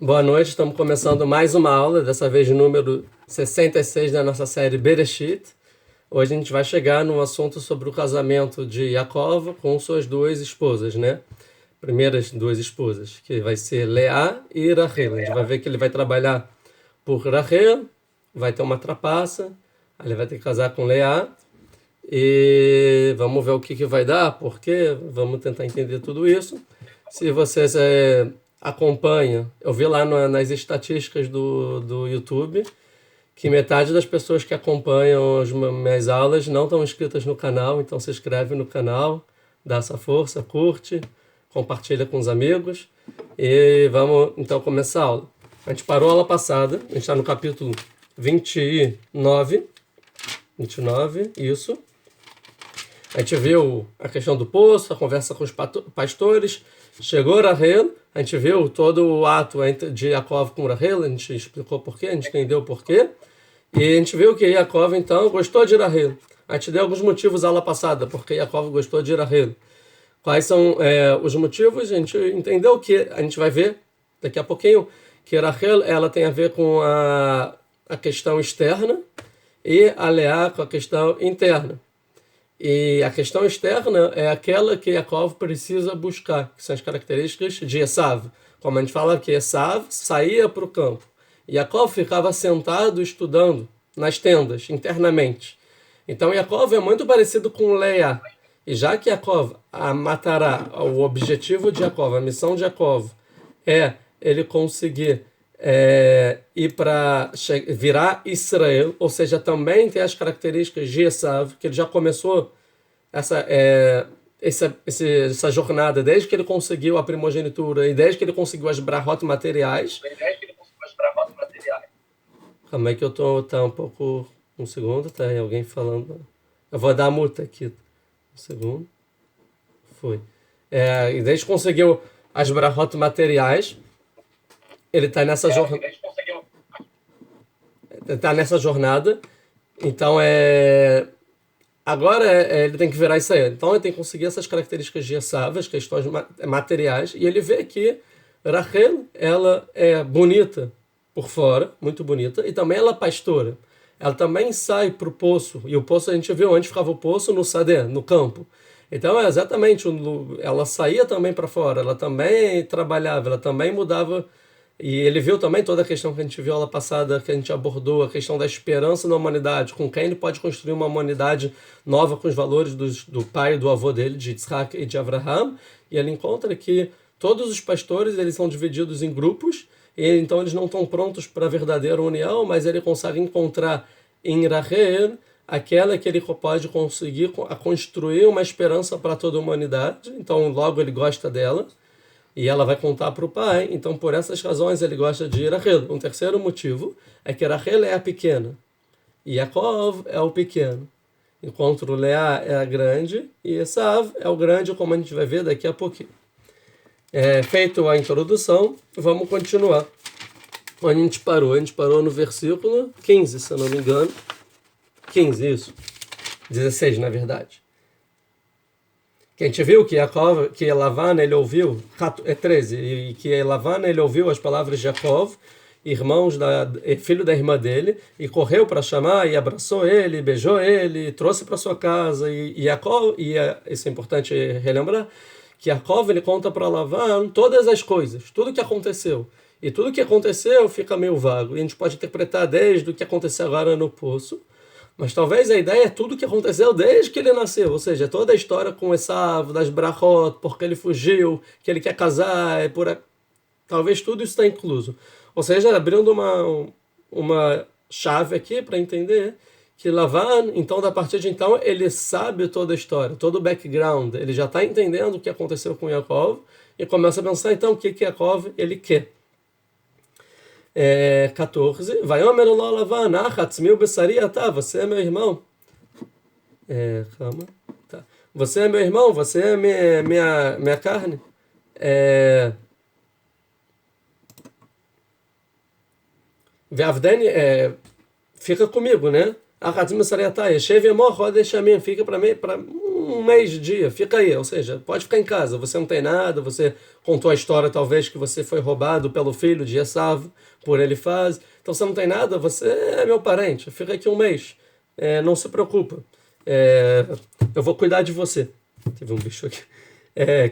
Boa noite, estamos começando mais uma aula, dessa vez número 66 da nossa série Bereshit. Hoje a gente vai chegar no assunto sobre o casamento de Yaakov com suas duas esposas, né? Primeiras duas esposas, que vai ser Leá e Rachel. A gente vai ver que ele vai trabalhar por Rachel, vai ter uma trapaça, aí ele vai ter que casar com Leá, e vamos ver o que vai dar, porque vamos tentar entender tudo isso. Se vocês acompanham, eu vi lá nas estatísticas do YouTube que metade das pessoas que acompanham as minhas aulas não estão inscritas no canal, então se inscreve no canal, dá essa força, curte, compartilha com os amigos e vamos então começar a aula. A gente parou a aula passada, a gente está no capítulo 29, isso. A gente viu a questão do poço, a conversa com os pastores, chegou Rachel, a gente viu todo o ato de Yaakov com Rachel, a gente explicou porquê, a gente entendeu porquê, e a gente viu que Yaakov então gostou de Rachel. A gente deu alguns motivos na aula passada, porque Yaakov gostou de Rachel. Quais são os motivos? A gente entendeu que, a gente vai ver daqui a pouquinho, que Rachel ela tem a ver com a questão externa e a Leá com a questão interna. E a questão externa é aquela que Yaakov precisa buscar, que são as características de Esav. Como a gente fala que Esav saía para o campo, e Yaakov ficava sentado estudando nas tendas, internamente. Então Yaakov é muito parecido com Leá. E já que Yaakov matará, o objetivo de Yaakov, a missão de Yaakov é ele conseguir ir para virar Israel, ou seja, também tem as características de Esav, que ele já começou essa jornada desde que ele conseguiu a primogenitura e desde que ele conseguiu as brahot materiais. Calma aí que eu tá um pouco... Um segundo, tá aí alguém falando. Eu vou dar a multa aqui. Um segundo. Foi. E desde que conseguiu as brahot materiais, ele está nessa jornada. Está nessa jornada. Então agora ele tem que virar isso aí. Então ele tem que conseguir essas características de Esav, as questões materiais, e ele vê que Rachel ela é bonita por fora, muito bonita, e também ela é pastora. Ela também sai para o poço, e o poço a gente viu onde ficava o poço, no Sadé, no campo. Então exatamente, ela saía também para fora, ela também trabalhava, ela também mudava. E ele viu também toda a questão que a gente viu lá passada, que a gente abordou, a questão da esperança na humanidade, com quem ele pode construir uma humanidade nova com os valores do pai e do avô dele, de Yitzhak e de Abraham. E ele encontra que todos os pastores eles são divididos em grupos, e então eles não estão prontos para a verdadeira união, mas ele consegue encontrar em Rachel aquela que ele pode conseguir construir uma esperança para toda a humanidade. Então logo ele gosta dela. E ela vai contar para o pai. Então, por essas razões, ele gosta de Rachel. Um terceiro motivo é que Rachel é a pequena. E Yaakov é o pequeno. Enquanto Leá é a grande. E Esav é o grande, como a gente vai ver daqui a pouquinho. Feito a introdução, vamos continuar. Onde a gente parou? A gente parou no versículo 15, se eu não me engano. 15, isso. 16, na verdade. Que a gente viu que Lavan ele ouviu, 13, e que Lavan ele ouviu as palavras de Yaakov, filho da irmã dele, e correu para chamar, e abraçou ele, beijou ele, trouxe para sua casa, e Yaakov, isso é importante relembrar, que Yaakov ele conta para Lavan todas as coisas, tudo que aconteceu. E tudo que aconteceu fica meio vago, e a gente pode interpretar desde o que aconteceu agora no poço, mas talvez a ideia é tudo que aconteceu desde que ele nasceu, ou seja, toda a história com Esav, das brachot, porque ele fugiu, que ele quer casar, talvez tudo isso está incluso. Ou seja, abrindo uma chave aqui para entender que Lavan, então, da partir de então, ele sabe toda a história, todo o background, ele já está entendendo o que aconteceu com Yaakov e começa a pensar, então, o que Yaakov ele quer. 14, Vaiomer lo Lavan, achatzmiu besari atah, você é meu irmão. Calma. Tá. Você é meu irmão, você é minha carne. Ve'avdeni, fica comigo, né? Achatzmiu besari atah, yeshev emor chodesh yamim, fica para mim, um mês de dia, fica aí, ou seja, pode ficar em casa, você não tem nada, você contou a história talvez que você foi roubado pelo filho de Esav, por ele faz, então você não tem nada, você é meu parente, fica aqui um mês, não se preocupa, eu vou cuidar de você. Teve um bicho aqui.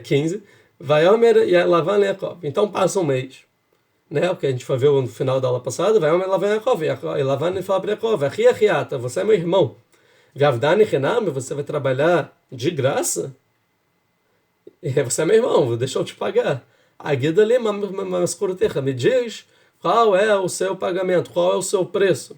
15. Vaiomer e Lavan Yaakov. Então passa um mês, né? O que a gente foi ver no final da aula passada. Vaiomer Lavan Yaakov. E Lavan fala para Yaakov: Achiata, você é meu irmão. Viavdani Renam, você vai trabalhar de graça? Você é meu irmão, deixa eu te pagar. Aguida ali, me diz qual é o seu pagamento, qual é o seu preço.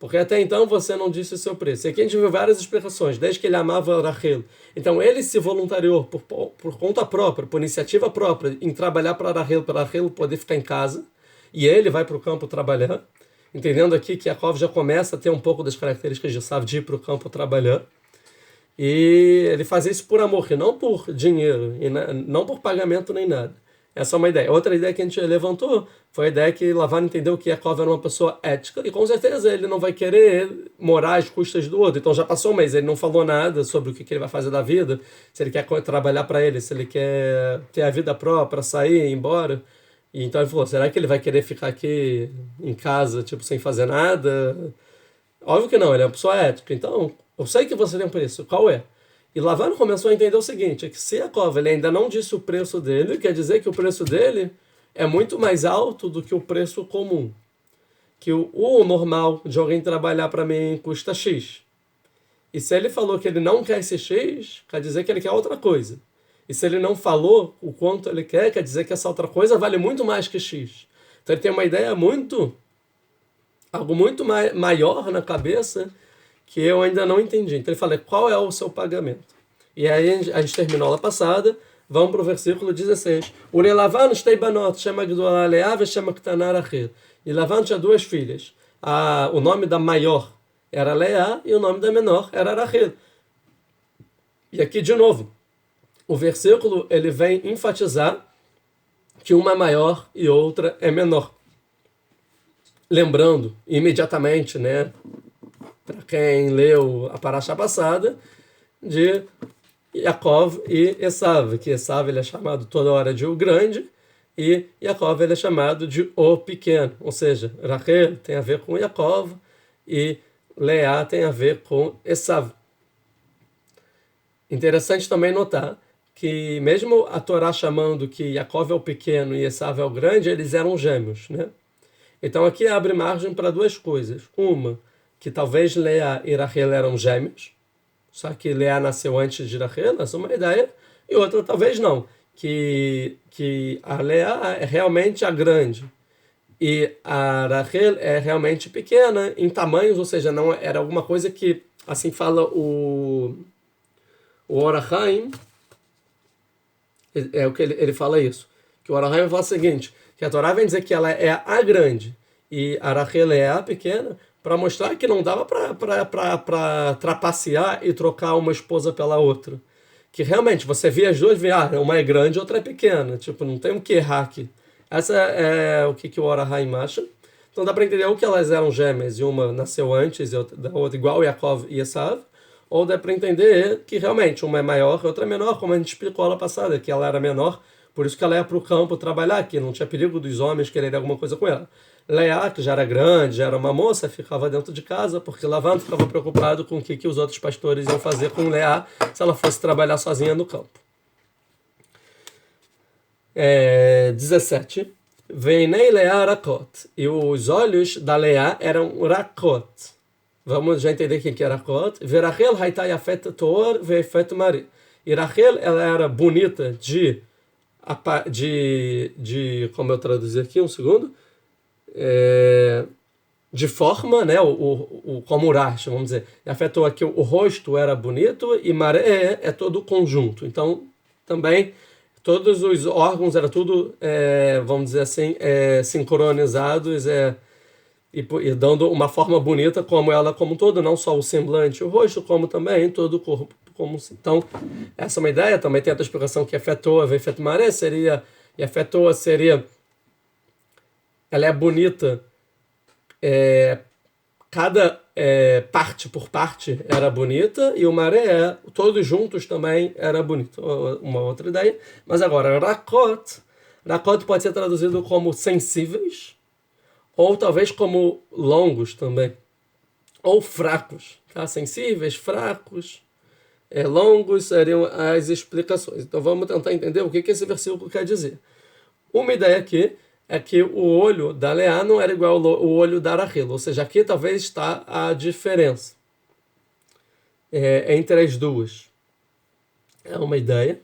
Porque até então você não disse o seu preço. E aqui a gente viu várias explicações, desde que ele amava Rachel. Então ele se voluntariou por conta própria, por iniciativa própria, em trabalhar para Rachel poder ficar em casa. E ele vai para o campo trabalhar. Entendendo aqui que Yaakov já começa a ter um pouco das características de Esav, de ir para o campo trabalhar. E ele faz isso por amor, e não por dinheiro, e não por pagamento nem nada. Essa é uma ideia. Outra ideia que a gente levantou foi a ideia que Lavan entendeu que Yaakov era uma pessoa ética e com certeza ele não vai querer morar às custas do outro. Então já passou um mês, ele não falou nada sobre o que ele vai fazer da vida, se ele quer trabalhar para ele, se ele quer ter a vida própria, sair, ir embora. E então ele falou, será que ele vai querer ficar aqui em casa, tipo, sem fazer nada? Óbvio que não, ele é uma pessoa ética. Então, eu sei que você tem um preço, qual é? E Lavan começou a entender o seguinte, é que se Yaakov ele ainda não disse o preço dele, quer dizer que o preço dele é muito mais alto do que o preço comum. Que o normal de alguém trabalhar para mim custa X. E se ele falou que ele não quer esse X, quer dizer que ele quer outra coisa. E se ele não falou o quanto ele quer dizer que essa outra coisa vale muito mais que X. Então ele tem uma ideia algo muito maior na cabeça que eu ainda não entendi. Então ele fala, qual é o seu pagamento? E aí a gente terminou a aula passada, vamos para o versículo 16. E Lavan tinha duas filhas. O nome da maior era Leá e o nome da menor era Rachel. E aqui de novo, o versículo ele vem enfatizar que uma é maior e outra é menor. Lembrando imediatamente, né, para quem leu a paraxá passada, de Yaakov e Esav, que Esav ele é chamado toda hora de o grande e Yaakov ele é chamado de o pequeno, ou seja, Rachel tem a ver com Yaakov e Leá tem a ver com Esav. Interessante também notar que mesmo a Torá chamando que Yaakov é o pequeno e Esav é o grande, eles eram gêmeos, né? Então aqui abre margem para duas coisas. Uma, que talvez Leá e Rachel eram gêmeos, só que Leá nasceu antes de Rachel, essa é uma ideia. E outra, talvez não, que a Leá é realmente a grande e a Rachel é realmente pequena em tamanhos, ou seja, não era alguma coisa que, assim fala o Or HaChaim, é o que ele fala isso, que o Or HaChaim fala o seguinte, que a Torá vem dizer que ela é a grande e a Rachel é a pequena, para mostrar que não dava para trapacear e trocar uma esposa pela outra. Que realmente você via as duas, uma é grande e outra é pequena. Tipo, não tem o que errar aqui. Essa é o que o Or HaChaim acha. Então dá para entender ou que elas eram gêmeas e uma nasceu antes e a outra igual Yaakov e Esav, ou dá para entender que realmente uma é maior e outra é menor, como a gente explicou na aula passada, que ela era menor, por isso que ela ia para o campo trabalhar, que não tinha perigo dos homens quererem alguma coisa com ela. Leá, que já era grande, já era uma moça, ficava dentro de casa, porque Lavan ficava preocupado com o que os outros pastores iam fazer com Leá se ela fosse trabalhar sozinha no campo. 17. Veinei Leá Rakot. E os olhos da Leá eram Rakot. Vamos já entender quem que era Rakot. Verachel haitá yafet toor veifet mari. E Rachel, ela era bonita de como eu traduzir aqui, um segundo, de forma, né, como Urash, vamos dizer, afetou aqui o rosto era bonito e maré é todo o conjunto, então também todos os órgãos era tudo, vamos dizer assim, sincronizados e dando uma forma bonita como ela como um todo, não só o semblante, o rosto, como também todo o corpo. Então, essa é uma ideia, também tem outra explicação que afetou, veifet maré seria, e afetou seria, ela é bonita cada parte por parte era bonita e o maré, todos juntos também era bonito. Uma outra ideia. Mas agora, rakot. Rakot pode ser traduzido como sensíveis, ou talvez como longos também, ou fracos. Tá? Sensíveis, fracos, longos seriam as explicações. Então vamos tentar entender o que esse versículo quer dizer. Uma ideia aqui é que o olho da Leá não era igual ao olho da Rachel, ou seja, aqui talvez está a diferença entre as duas. É uma ideia.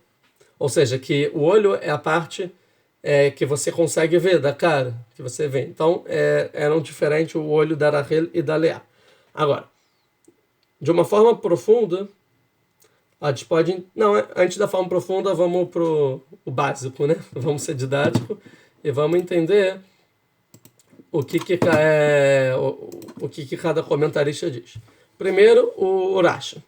Ou seja, que o olho é a parte que você consegue ver da cara, que você vê. Então, eram diferentes o olho da Rachel e da Leá. Agora, de uma forma profunda, a gente pode... Não, antes da forma profunda, vamos para o básico, né? Vamos ser didático e vamos entender o que cada comentarista diz. Primeiro, o Rashi.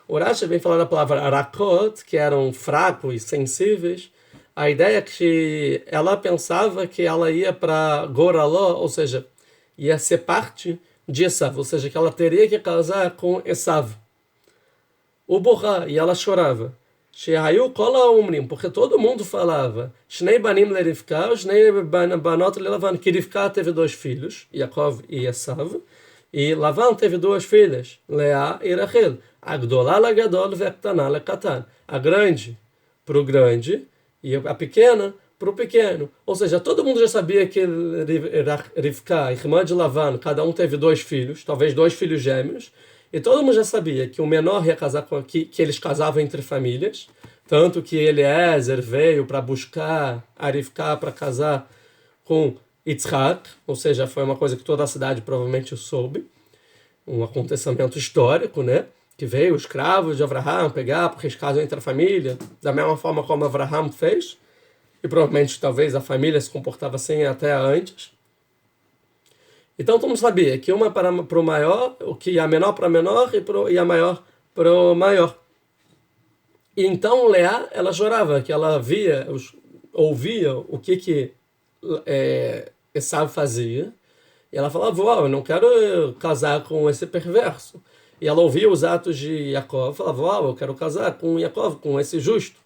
O Rashi vem falar da palavra rakot, que eram fracos e sensíveis. A ideia é que ela pensava que ela ia para Goraló, ou seja, ia ser parte de Esav, ou seja, que ela teria que casar com Esav. O Borra, e ela chorava. Shehayu kola umrim, porque todo mundo falava Shnei banim le Rivka, Shnei banot le Lavan, que Rivka teve 2 filhos, Yaakov e Esav, e Lavan teve 2 filhas, Leá e Rachel. Agdolá la gadol ve'aktaná la katan. A grande para o grande e a pequena para o pequeno. Ou seja, todo mundo já sabia que Rivka, irmã de Lavan, cada um teve 2 filhos, talvez 2 filhos gêmeos. E todo mundo já sabia que o menor ia casar com que eles casavam entre famílias, tanto que Eliezer veio para buscar a Rivka para casar com Yitzhak, ou seja, foi uma coisa que toda a cidade provavelmente soube, um acontecimento histórico, né? Que veio os escravos de Abraham pegar, porque eles casam entre a família, da mesma forma como Abraham fez, e provavelmente talvez a família se comportava assim até antes. Então todo mundo sabia que uma para o maior, o que a menor para a menor e a maior para o maior. E então Leá, ela chorava, que ela ouvia o que Esav fazia, e ela falava, eu não quero casar com esse perverso. E ela ouvia os atos de Yaakov, falava, eu quero casar com Yaakov, com esse justo.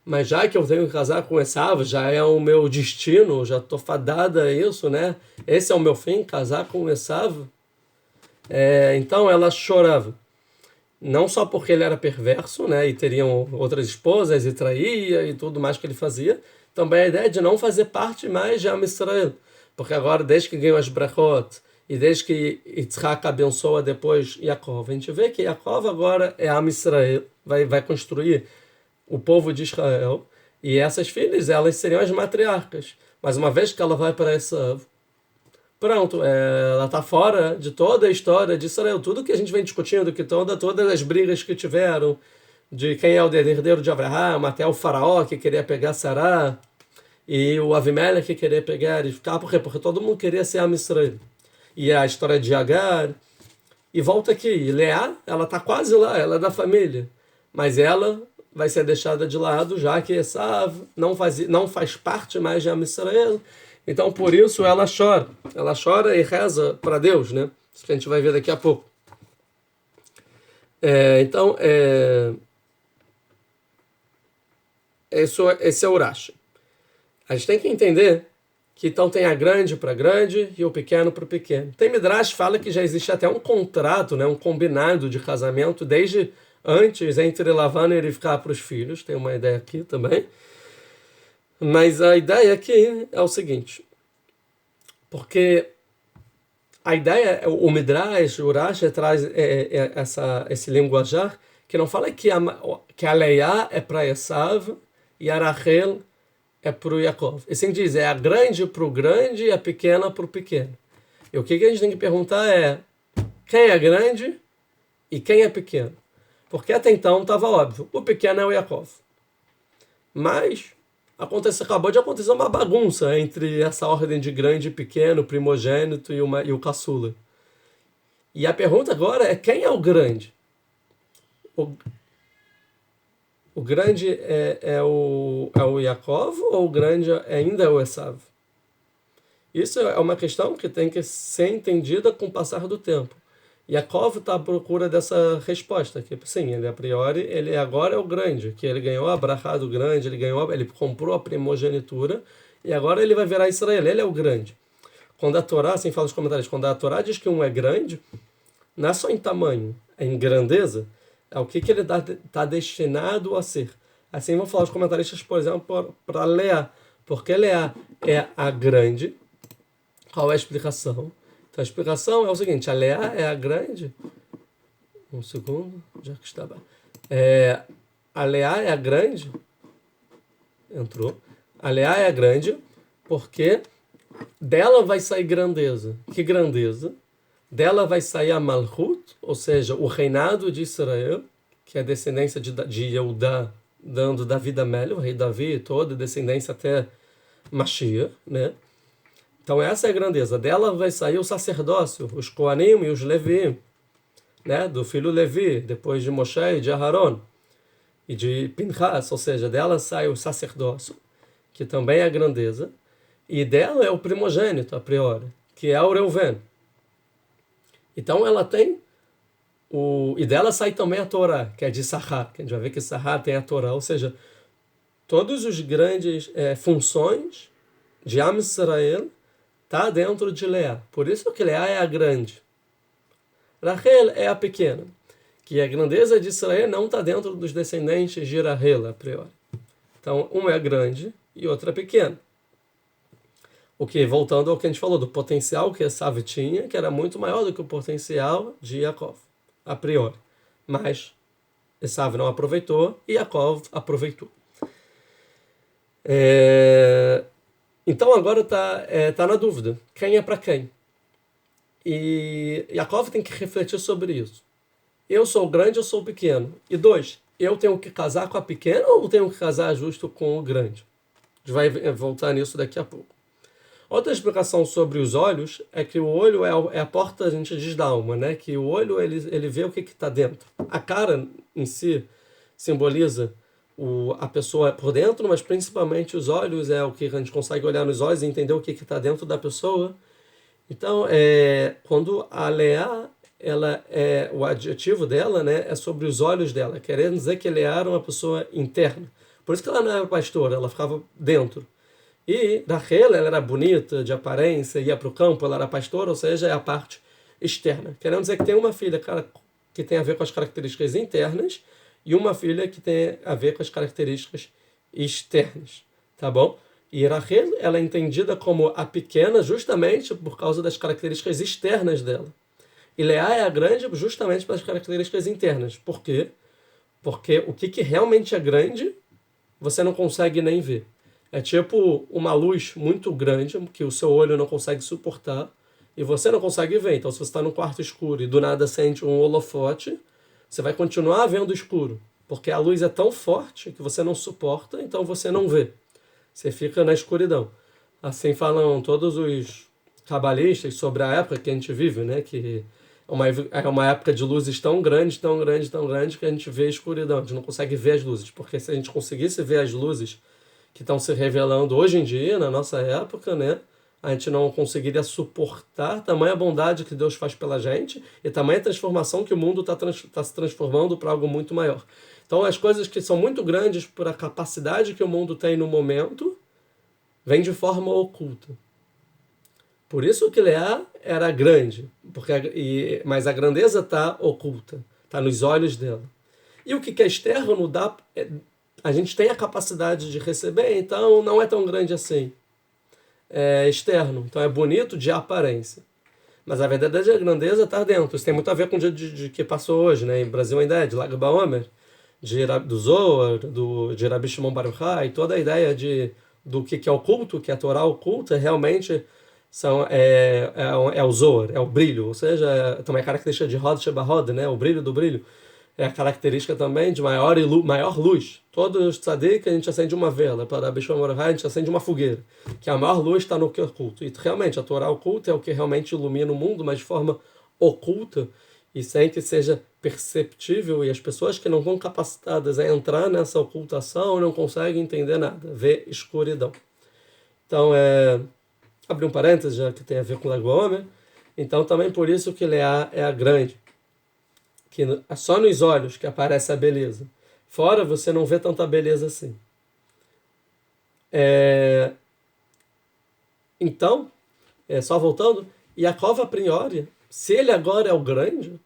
Mas já que eu tenho que casar com Esav, já é o meu destino, já estou fadada a isso, né? Esse é o meu fim, casar com Esav. Então ela chorava. Não só porque ele era perverso, né? E teriam outras esposas e traía e tudo mais que ele fazia. Também a ideia de não fazer parte mais de Am Israel. Porque agora, desde que ganhou as brachot e desde que Yitzhak abençoa depois Yaakov, a gente vê que Yaakov agora é Am Israel, vai construir o povo de Israel, e essas filhas, elas seriam as matriarcas. Mas uma vez que ela vai para essa... Pronto, ela está fora de toda a história de Israel. Tudo que a gente vem discutindo, que todas as brigas que tiveram, de quem é o herdeiro de Abraham, até o faraó que queria pegar Sará, e o Avimelech que queria pegar e ficar. Por quê? Porque todo mundo queria ser Am Israel. E a história de Agar. E volta aqui, e Leá, ela está quase lá, ela é da família. Mas ela vai ser deixada de lado, já que Esav não faz parte mais de Am Israel. Então, por isso, ela chora. Ela chora e reza para Deus, né? Isso que a gente vai ver daqui a pouco. Esse é o Rashi. A gente tem que entender que então tem a grande para grande e o pequeno para o pequeno. Tem Midrash fala que já existe até um contrato, né? Um combinado de casamento desde antes entre Lavan e Rivka para os filhos. Tem uma ideia aqui também. Mas a ideia aqui é o seguinte, porque a ideia, o Midrash, o Rashi traz esse linguajar que não fala que a Leá é para Esav e a Rachel é para o Yaakov. E sim diz, é a grande para o grande e a pequena para o pequeno. E o que a gente tem que perguntar é, quem é grande e quem é pequeno? Porque até então estava óbvio, o pequeno é o Yaakov. Mas acabou de acontecer uma bagunça entre essa ordem de grande e pequeno, primogênito e o caçula. E a pergunta agora é, quem é o grande? O grande é o Yaakov ou o grande ainda é o Esav? Isso é uma questão que tem que ser entendida com o passar do tempo. Yaakov está à procura dessa resposta, que sim, ele a priori, ele agora é o grande, que ele ganhou a brachá do grande, ele comprou a primogenitura, e agora ele vai virar Israel, ele é o grande. Quando a Torá, assim fala os comentários, quando a Torá diz que um é grande, não é só em tamanho, é em grandeza, é o que ele está destinado a ser. Assim vão falar os comentaristas, por exemplo, para Leá, porque Leá é a grande. Qual é a explicação? Então a explicação é o seguinte: a Leá é a grande. Um segundo, já que estava. A Leá é a grande. Entrou. A Leá é a grande porque dela vai sair grandeza. Que grandeza? Dela vai sair a Malchut, ou seja, o reinado de Israel, que é a descendência de Yehudá, dando Davi Amelho, o rei Davi, toda a descendência até Mashiach, né? Então essa é a grandeza. Dela vai sair o sacerdócio, os Koanim e os Levi, né? Do filho Levi, depois de Moshe e de Aharon, e de Pinchas, ou seja, dela sai o sacerdócio, que também é a grandeza, e dela é o primogênito, a priori, que é o Reuven. Então ela tem e dela sai também a Torá, que é de Sahar, que a gente vai ver que Sahar tem a Torá, ou seja, todos os grandes funções de Am Israel tá dentro de Leá. Por isso que Leá é a grande. Rachel é a pequena, que a grandeza de Israel não está dentro dos descendentes de Rachel, a priori. Então, uma é grande e outra é pequena. O que, voltando ao que a gente falou, do potencial que Esav tinha, que era muito maior do que o potencial de Yaakov, a priori. Mas Esav não aproveitou e Yaakov aproveitou. Então agora tá na dúvida. Quem é para quem? E Yaakov tem que refletir sobre isso. Eu sou o grande, eu sou o pequeno. E dois, eu tenho que casar com a pequena ou tenho que casar justo com o grande? A gente vai voltar nisso daqui a pouco. Outra explicação sobre os olhos é que o olho é a porta, a gente diz, da alma, né? Que o olho ele vê o que está dentro. A cara em si simboliza a pessoa por dentro, mas principalmente os olhos é o que a gente consegue olhar nos olhos e entender o que está dentro da pessoa. Então, quando a Leá, o adjetivo dela, né, é sobre os olhos dela, querendo dizer que Leá era uma pessoa interna. Por isso que ela não era pastora, ela ficava dentro. E Rachel, ela era bonita, de aparência, ia para o campo, ela era pastora, ou seja, é a parte externa. Querendo dizer que tem uma filha que tem a ver com as características internas e uma filha que tem a ver com as características externas, tá bom? E Rachel, ela é entendida como a pequena justamente por causa das características externas dela. E Leá é a grande justamente pelas características internas. Por quê? Porque o que realmente é grande, você não consegue nem ver. É tipo uma luz muito grande que o seu olho não consegue suportar e você não consegue ver. Então, se você está num quarto escuro e do nada acende um holofote, você vai continuar vendo escuro, porque a luz é tão forte que você não suporta, então você não vê. Você fica na escuridão. Assim falam todos os cabalistas sobre a época que a gente vive, né? Que é uma época de luzes tão grande, tão grande, tão grande que a gente vê a escuridão. A gente não consegue ver as luzes, porque se a gente conseguisse ver as luzes que estão se revelando hoje em dia, na nossa época, né? A gente não conseguiria suportar tamanha bondade que Deus faz pela gente e tamanha transformação que o mundo está se transformando para algo muito maior. Então, as coisas que são muito grandes por a capacidade que o mundo tem no momento, vêm de forma oculta. Por isso que Leá era grande, mas a grandeza está oculta, está nos olhos dela. E o que é externo dá... A gente tem a capacidade de receber, então não é tão grande assim. É externo, então é bonito de aparência. Mas a verdadeira grandeza está dentro. Isso tem muito a ver com o dia de que passou hoje, né? Em Brasil ainda é, de Lag BaOmer, do Zohar, de Rabi Shimon Bar Yochai, toda a ideia do que é o culto, que a Torá oculta, realmente é o Zohar, é o brilho. Ou seja, também a característica de Hod Shebahod, né? O brilho do brilho. É a característica também de maior luz. Todos os tzadik, a gente acende uma vela. Para Rabi Shimon Bar Yochai, a gente acende uma fogueira. Que a maior luz está no que é oculto. E realmente, a Torá oculta é o que realmente ilumina o mundo, mas de forma oculta e sem que seja perceptível. E as pessoas que não estão capacitadas a entrar nessa ocultação não conseguem entender nada. Vê escuridão. Então, abrir um parênteses, já que tem a ver com Lag BaOmer. Então também por isso que Leá é a grande. Que é só nos olhos que aparece a beleza. Fora você não vê tanta beleza assim. Então, só voltando, Yaakov a priori, se ele agora é o grande,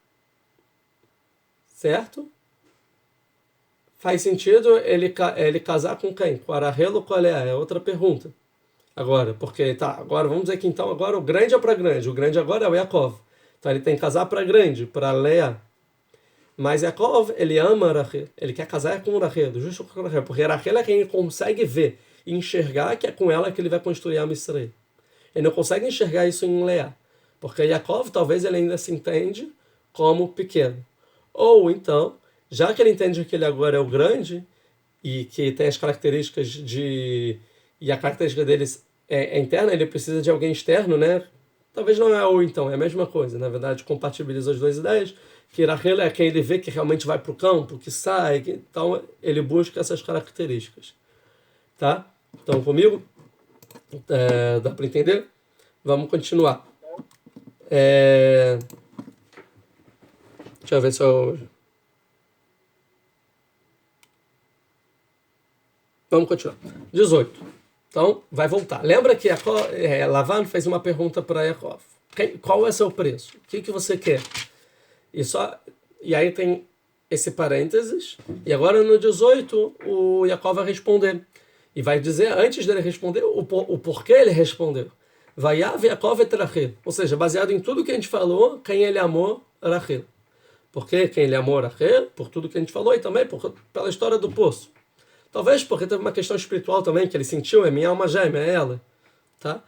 certo? Faz sentido ele casar com quem? Com Arahel ou com a Leá? É outra pergunta. Agora, porque agora vamos dizer que então agora o grande é para grande, o grande agora é o Yaakov. Então ele tem que casar para grande, para Leá. Mas Yaakov, ele ama Rachel, ele quer casar com Rachel, justo com Rachel, porque Rachel é quem ele consegue ver e enxergar que é com ela que ele vai construir a Israel. Ele não consegue enxergar isso em Leá, porque Yaakov talvez ele ainda se entende como pequeno. Ou então, já que ele entende que ele agora é o grande e que tem as características e a característica deles é interna, ele precisa de alguém externo, né? Talvez não é ou então, é a mesma coisa. Na verdade, compatibiliza as duas ideias, que Rachel é quem ele vê que realmente vai para o campo, que sai, então ele busca essas características. Tá? Então, comigo? Dá para entender? Vamos continuar. Deixa eu ver se eu... Vamos continuar. 18. Então, vai voltar. Lembra que Lavan fez uma pergunta para Yaakov. Qual é seu preço? O que você quer? E aí tem esse parênteses. E agora no 18, o Yaakov vai responder. E vai dizer, antes dele responder, o porquê ele respondeu. Vayav Yaakov et Rachel. Ou seja, baseado em tudo que a gente falou, quem ele amou, Rachel. Por que quem ele amou, Rachel? Por tudo que a gente falou e também pela história do poço. Talvez porque teve uma questão espiritual também, que ele sentiu, é minha alma gêmea, é ela. Tá?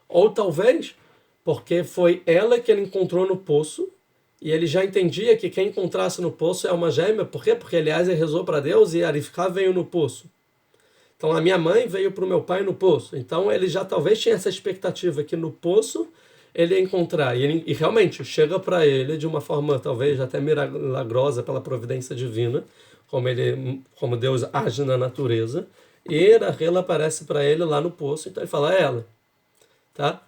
Ou talvez porque foi ela que ele encontrou no poço, e ele já entendia que quem encontrasse no poço é alma gêmea. Por quê? Porque Eliezer rezou para Deus e Arifká veio no poço. Então a minha mãe veio para o meu pai no poço. Então ele já talvez tinha essa expectativa que no poço ele ia encontrar. E realmente chega para ele de uma forma talvez até milagrosa pela providência divina, como Deus age na natureza, e Rachel aparece para ele lá no poço, então ele fala, é ela. Tá?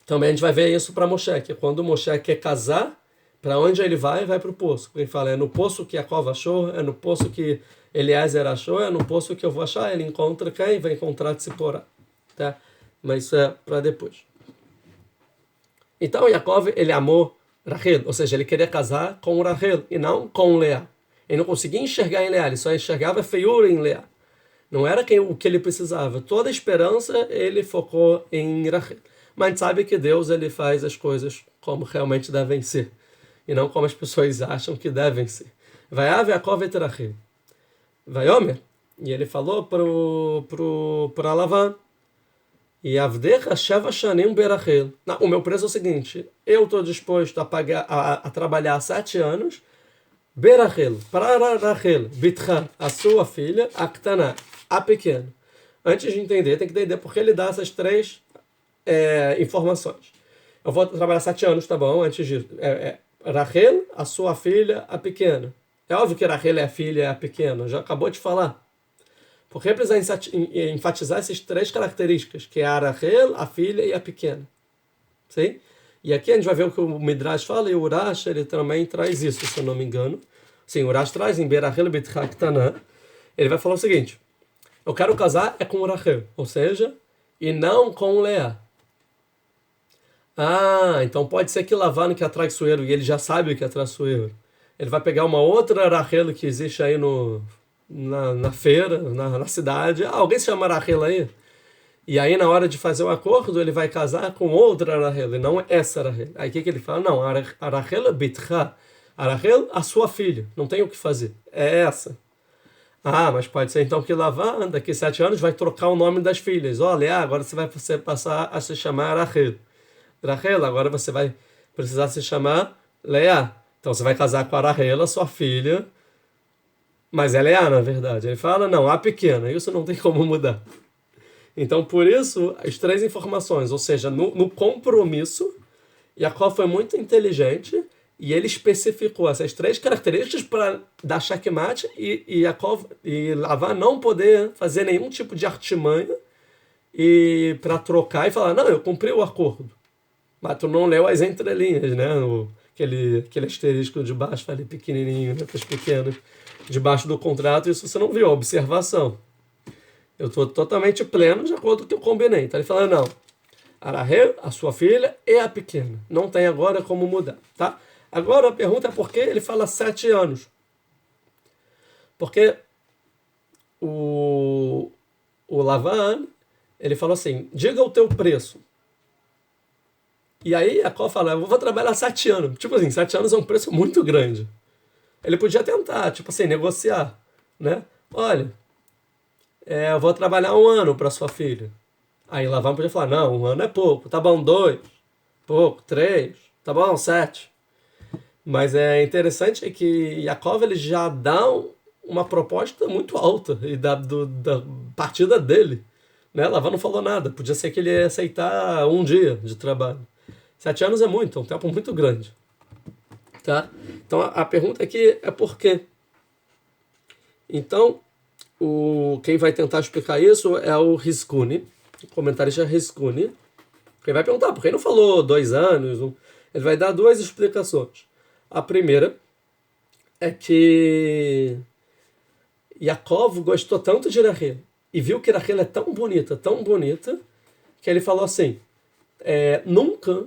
Também a gente vai ver isso para Moshe, que quando Moshe quer casar, para onde ele vai para o poço. Ele fala, é no poço que Yaakov achou, é no poço que Eliezer achou, é no poço que eu vou achar. Ele encontra quem? Vai encontrar Tzipora. Tá? Mas isso é para depois. Então Yaakov, ele amou Rachel, ou seja, ele queria casar com Rachel e não com Leá. Ele não conseguia enxergar em Leá, ele só enxergava feiura em Leá. Não era o que ele precisava. Toda a esperança ele focou em Rachel. Mas a gente sabe que Deus ele faz as coisas como realmente devem ser, e não como as pessoas acham que devem ser. Vai haver Yaakov et Rachel. Vai Omer, e ele falou para Lavan, e Avdecha Sheva Shanim Berachel. O meu preço é o seguinte, eu estou disposto a trabalhar 7 anos, Berachel, para Rachel, Bitcha, a sua filha, Aktana, a pequena. Antes de entender, tem que entender porque ele dá essas 3 informações. Eu vou trabalhar 7 anos, tá bom? Antes disso, Rachel, a sua filha, a pequena. É óbvio que Rachel é a filha, é a pequena, já acabou de falar. Porque precisa enfatizar essas 3 características, que é a Rachel, a filha e a pequena. Sim? E aqui a gente vai ver o que o Midrash fala, e o Urash ele também traz isso, se eu não me engano. Sim, o Urash traz em Berachel Bitcha Ktanah. Ele vai falar o seguinte, eu quero casar com o Rachel, ou seja, e não com Leá. Então pode ser que Lavan que é traiçoeiro, e ele já sabe o que é traiçoeiro. Ele vai pegar uma outra Rachel que existe aí na feira, na cidade. Alguém se chama Rachel aí? E aí na hora de fazer o acordo, ele vai casar com outra Rachel, e não essa Rachel. Aí o que ele fala? Não, a Rachel é Bitcha. A Rachel, a sua filha. Não tem o que fazer. É essa. Mas pode ser então que Lavan, daqui 7 anos, vai trocar o nome das filhas. Olha, agora você vai passar a se chamar Rachel. Rachel, agora você vai precisar se chamar Leá. Então você vai casar com a Rachel, a sua filha, mas é Leá, na verdade. Ele fala, não, a pequena, isso não tem como mudar. Então, por isso, as 3 informações, ou seja, no compromisso, Yaakov foi muito inteligente e ele especificou essas 3 características para dar checkmate e Lavan não poder fazer nenhum tipo de artimanha e para trocar e falar, não, eu cumpri o acordo. Mas tu não leu as entrelinhas, né? Aquele asterisco de baixo, falei pequenininho, letras pequenas, debaixo do contrato, isso você não viu, a observação. Eu estou totalmente pleno de acordo com o que eu combinei. Então ele fala, não, Arahel, a sua filha, é a pequena. Não tem agora como mudar, tá? Agora a pergunta é por que ele fala 7 anos. Porque o Lavan, ele falou assim, diga o teu preço. E aí Jacó fala, eu vou trabalhar 7 anos. Tipo assim, 7 anos é um preço muito grande. Ele podia tentar, tipo assim, negociar, né? Olha, eu vou trabalhar 1 ano para sua filha. Aí Lavan podia falar, não, 1 ano é pouco, tá bom, 2, pouco, 3, tá bom, 7. Mas é interessante que Jacó ele já dá uma proposta muito alta e da partida dele. Né? Lavan não falou nada, podia ser que ele ia aceitar 1 dia de trabalho. 7 anos é muito, é um tempo muito grande. Tá? Então a pergunta aqui é por quê? Então, quem vai tentar explicar isso é o Riscuni, o comentarista Riscuni. Quem vai perguntar, por que ele não falou 2 anos? Ele vai dar 2 explicações. A primeira é que Yaakov gostou tanto de Rachel e viu que Rachel é tão bonita, que ele falou assim, nunca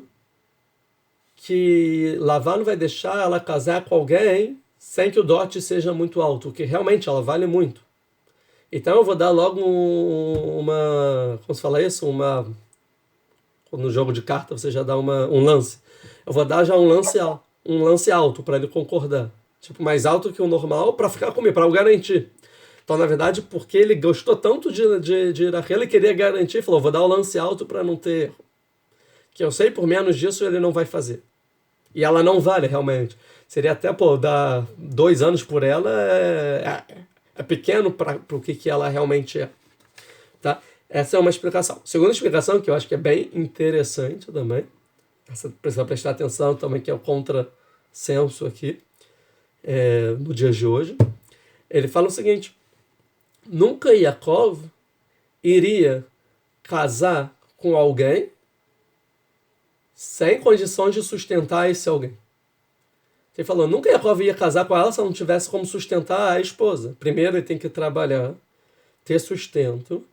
que Lavan vai deixar ela casar com alguém sem que o dote seja muito alto, que realmente ela vale muito. Então eu vou dar logo como se fala isso? No jogo de carta você já dá um lance. Eu vou dar já um lance alto para ele concordar. Tipo, mais alto que o normal para ficar comigo, para eu garantir. Então, na verdade, porque ele gostou tanto de Rachel, ele queria garantir, falou, vou dar o lance alto para não ter erro. Que eu sei, por menos disso ele não vai fazer. E ela não vale, realmente. Seria até, dar 2 anos por ela, é pequeno para o que ela realmente é. Tá? Essa é uma explicação. Segunda explicação, que eu acho que é bem interessante também, essa precisa prestar atenção também, que é o contrassenso aqui, no dia de hoje. Ele fala o seguinte, nunca Yaakov iria casar com alguém sem condições de sustentar esse alguém. Ele falou, nunca Yaakov ia casar com ela se não tivesse como sustentar a esposa. Primeiro ele tem que trabalhar, ter sustento,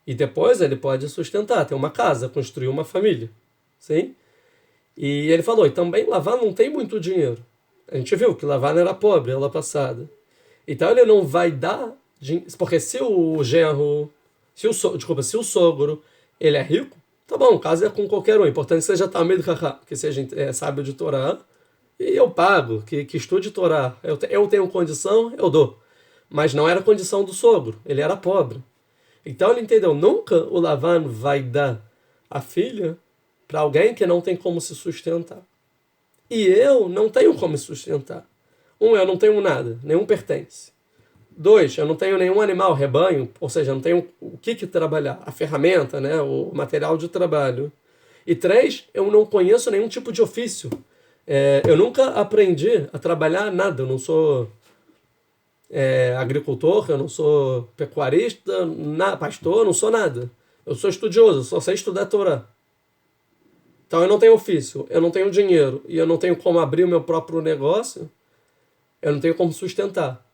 e depois ele pode sustentar, ter uma casa, construir uma família. Sim? E ele falou, e também Lavan não tem muito dinheiro. A gente viu que Lavan era pobre ano passada. Então ele não vai dar dinheiro, porque se o genro, se o sogro, ele é rico, tá bom, casa é com qualquer um. O importante é que seja Talmid Chacham, que seja sábio de Torá, e eu pago, que estude Torá. Eu tenho condição, eu dou. Mas não era a condição do sogro, ele era pobre. Então ele entendeu, nunca o Lavan vai dar a filha para alguém que não tem como se sustentar. E eu não tenho como me sustentar. Eu não tenho nada, nenhum pertence. 2, eu não tenho nenhum animal, rebanho, ou seja, eu não tenho o que trabalhar, a ferramenta, né, o material de trabalho. E 3, eu não conheço nenhum tipo de ofício. Eu nunca aprendi a trabalhar nada, eu não sou agricultor, eu não sou pecuarista, pastor, eu não sou nada. Eu sou estudioso, eu só sei estudar Torá. Então eu não tenho ofício, eu não tenho dinheiro, e eu não tenho como abrir o meu próprio negócio, eu não tenho como sustentar.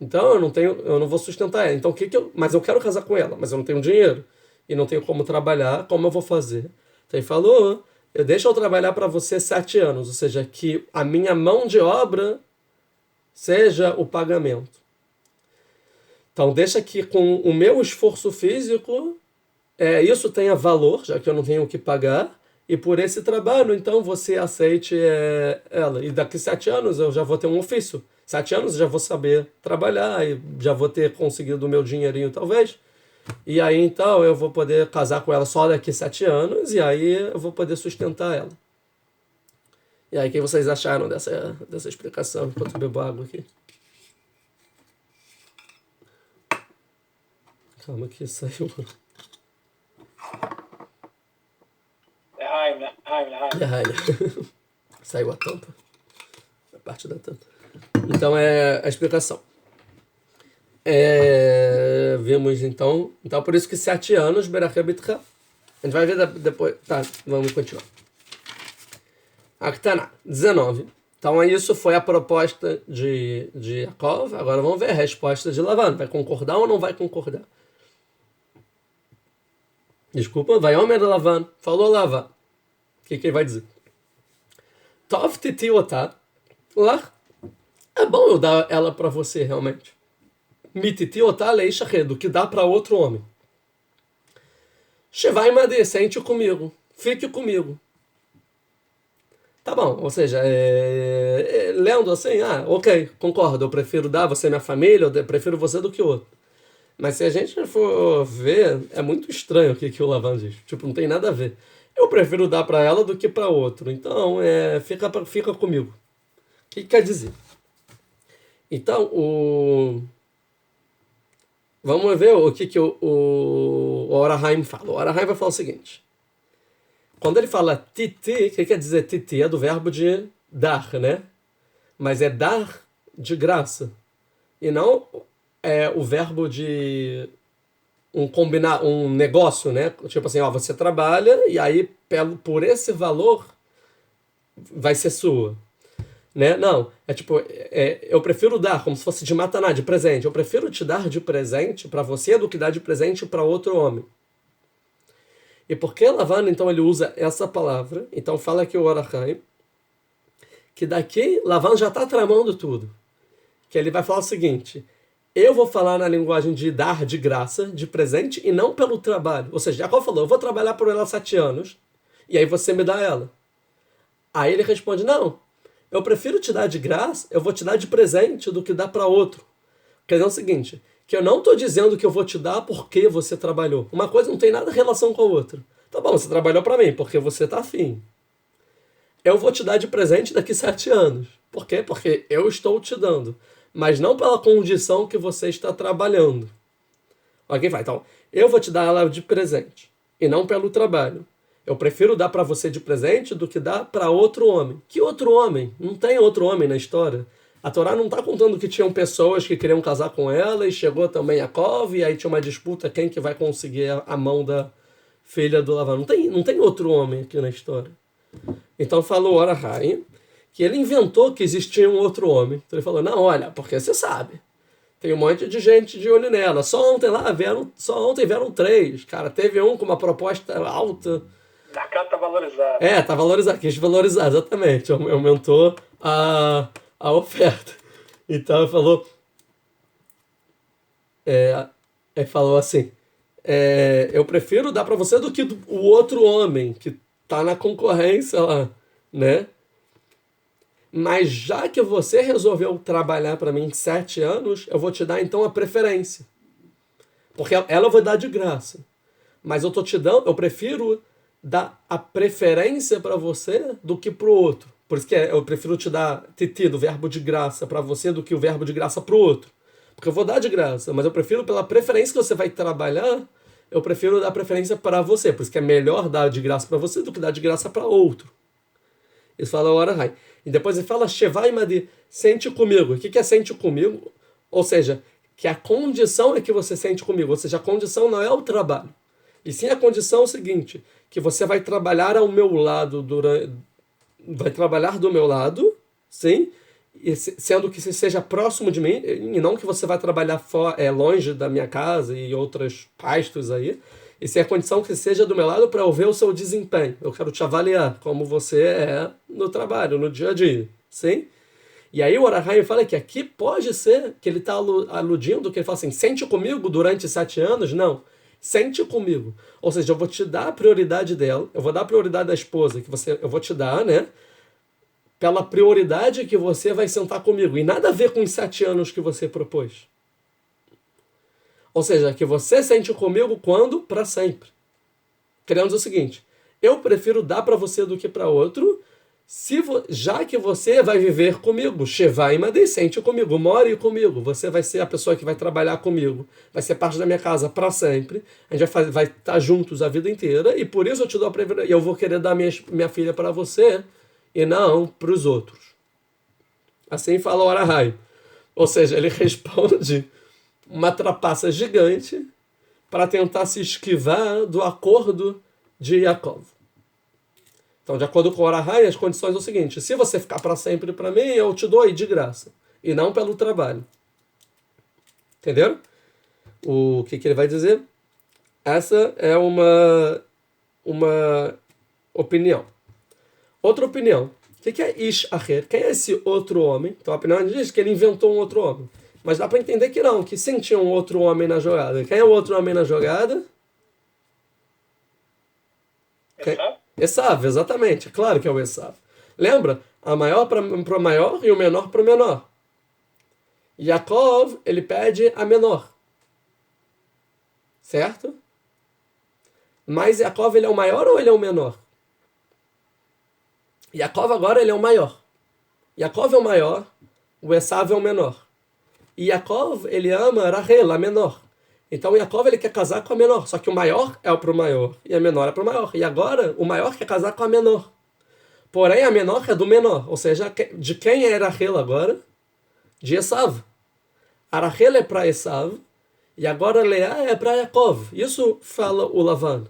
Então eu não vou sustentar ela. Então mas eu quero casar com ela, mas eu não tenho dinheiro e não tenho como trabalhar, como eu vou fazer? Então ele falou, deixa eu trabalhar para você 7 anos, ou seja, que a minha mão de obra seja o pagamento. Então deixa que com o meu esforço físico, isso tenha valor, já que eu não tenho o que pagar, e por esse trabalho, então você aceite ela. E daqui 7 anos eu já vou ter um ofício. 7 anos eu já vou saber trabalhar e já vou ter conseguido o meu dinheirinho, talvez. E aí, então, eu vou poder casar com ela só daqui 7 anos e aí eu vou poder sustentar ela. E aí, o que vocês acharam dessa explicação? Enquanto eu bebo água aqui. Calma que saiu. Saiu a tampa. A parte da tampa. Então é a explicação. Vimos então por isso que 7 anos Berachel Bitcha. A gente vai ver depois. Tá, vamos continuar. Aktaná, 19. Então, isso foi a proposta de Yaakov. Agora vamos ver a resposta de Lavan. Vai concordar ou não vai concordar? Desculpa, vai Omer Lavan. Falou Lavan. O que ele vai dizer? Tov titi otá. Lá. É bom eu dar ela para você, realmente. Mititi otá leixa do que dá para outro homem. Shevai Madê, sente comigo. Fique comigo. Tá bom, ou seja, lendo assim, ok, concordo, eu prefiro dar você minha família, eu prefiro você do que o outro. Mas se a gente for ver, é muito estranho o que o Lavan diz. Tipo, não tem nada a ver. Eu prefiro dar para ela do que para outro. Então, fica comigo. O que quer dizer? Então, vamos ver o que o Orahaim fala. O Orahaim vai falar o seguinte. Quando ele fala titi, o que quer dizer titi? É do verbo de dar, né? Mas é dar de graça. E não é o verbo de um negócio, né? Tipo assim, você trabalha e aí por esse valor vai ser sua. Né? Não, é tipo, eu prefiro dar como se fosse de mataná, de presente. Eu prefiro te dar de presente para você do que dar de presente para outro homem. E por que Lavan, então, ele usa essa palavra? Então fala aqui o Orahaim, que daqui Lavan já está tramando tudo. Que ele vai falar o seguinte, eu vou falar na linguagem de dar de graça, de presente, e não pelo trabalho. Ou seja, Jacó falou, eu vou trabalhar por ela 7 anos, e aí você me dá ela. Aí ele responde, não, eu prefiro te dar de graça, eu vou te dar de presente do que dar para outro. Quer dizer o seguinte, que eu não estou dizendo que eu vou te dar porque você trabalhou. Uma coisa não tem nada em relação com a outra. Tá bom, você trabalhou para mim, porque você tá afim. Eu vou te dar de presente daqui 7 anos. Por quê? Porque eu estou te dando. Mas não pela condição que você está trabalhando. Ok, vai. Então, eu vou te dar ela de presente. E não pelo trabalho. Eu prefiro dar para você de presente do que dar para outro homem. Que outro homem? Não tem outro homem na história. A Torá não está contando que tinham pessoas que queriam casar com ela e chegou também Yaakov e aí tinha uma disputa quem que vai conseguir a mão da filha do Lavan. Não tem outro homem aqui na história. Então falou Orahaim que ele inventou que existia um outro homem. Então ele falou, não, olha, porque você sabe. Tem um monte de gente de olho nela. Só ontem vieram 3. Cara, teve um com uma proposta alta. O mercado tá valorizado. Tá valorizado, quis valorizar, exatamente. Aumentou a oferta. Então ele falou. Ele falou assim: eu prefiro dar para você do que o outro homem que tá na concorrência lá, né? Mas já que você resolveu trabalhar para mim 7 anos, eu vou te dar então a preferência. Porque ela eu vou dar de graça. Mas eu tô te dando, eu prefiro dar a preferência para você do que para o outro. Por isso que eu prefiro te dar titi, do verbo de graça, para você do que o verbo de graça para o outro. Porque eu vou dar de graça, mas eu prefiro pela preferência que você vai trabalhar, eu prefiro dar preferência para você. Por isso que é melhor dar de graça para você do que dar de graça para outro. Isso fala a Orahaim. E depois ele fala, Shevai Madi, sente comigo. O que é sente comigo? Ou seja, que a condição é que você sente comigo. Ou seja, a condição não é o trabalho. E sim a condição é o seguinte, que você vai trabalhar ao meu lado vai trabalhar do meu lado, sim, e sendo que você seja próximo de mim, e não que você vai trabalhar longe da minha casa e outros pastos aí. E se a condição que seja do meu lado para eu ver o seu desempenho. Eu quero te avaliar como você é no trabalho, no dia a dia. Sim? E aí o Orahaim fala que aqui pode ser que ele está aludindo, que ele fala assim, sente comigo durante 7 anos? Não. Sente comigo. Ou seja, eu vou te dar a prioridade dela, eu vou dar a prioridade da esposa, eu vou te dar, né? Pela prioridade que você vai sentar comigo. E nada a ver com os 7 anos que você propôs. Ou seja, que você sente comigo quando? Para sempre. Querendo dizer o seguinte, eu prefiro dar para você do que para outro, já que você vai viver comigo. Shevai Madei, sente comigo, more comigo. Você vai ser a pessoa que vai trabalhar comigo, vai ser parte da minha casa para sempre. A gente vai estar juntos a vida inteira e por isso eu te dou a preferência. Eu vou querer dar minha filha para você e não para os outros. Assim fala o Orahaim. Ou seja, ele responde uma trapaça gigante para tentar se esquivar do acordo de Yaakov. Então, de acordo com o Orahai, as condições são o seguinte: se você ficar para sempre para mim, eu te dou aí de graça, e não pelo trabalho. Entenderam? O que ele vai dizer? Essa é uma opinião. Outra opinião. O que é Ish Acher? Quem é esse outro homem? Então a opinião diz que ele inventou um outro homem. Mas dá para entender que não, que sentia um outro homem na jogada. Quem é o outro homem na jogada? Esav, exatamente. Claro que é o Esav. Lembra? A maior para o maior e o menor para o menor. Yaakov, ele pede a menor. Certo? Mas Yaakov, ele é o maior ou ele é o menor? Yaakov agora, ele é o maior. Yaakov é o maior, o Esav é o menor. E Yaakov, ele ama Rahel, a menor. Então Yaakov, ele quer casar com a menor. Só que o maior é para o maior e a menor é para o maior. E agora, o maior quer casar com a menor. Porém, a menor é do menor. Ou seja, de quem é Rahel agora? De Esav. A Rahel é para Esav. E agora Leá é para Yaakov. Isso fala o Lavan.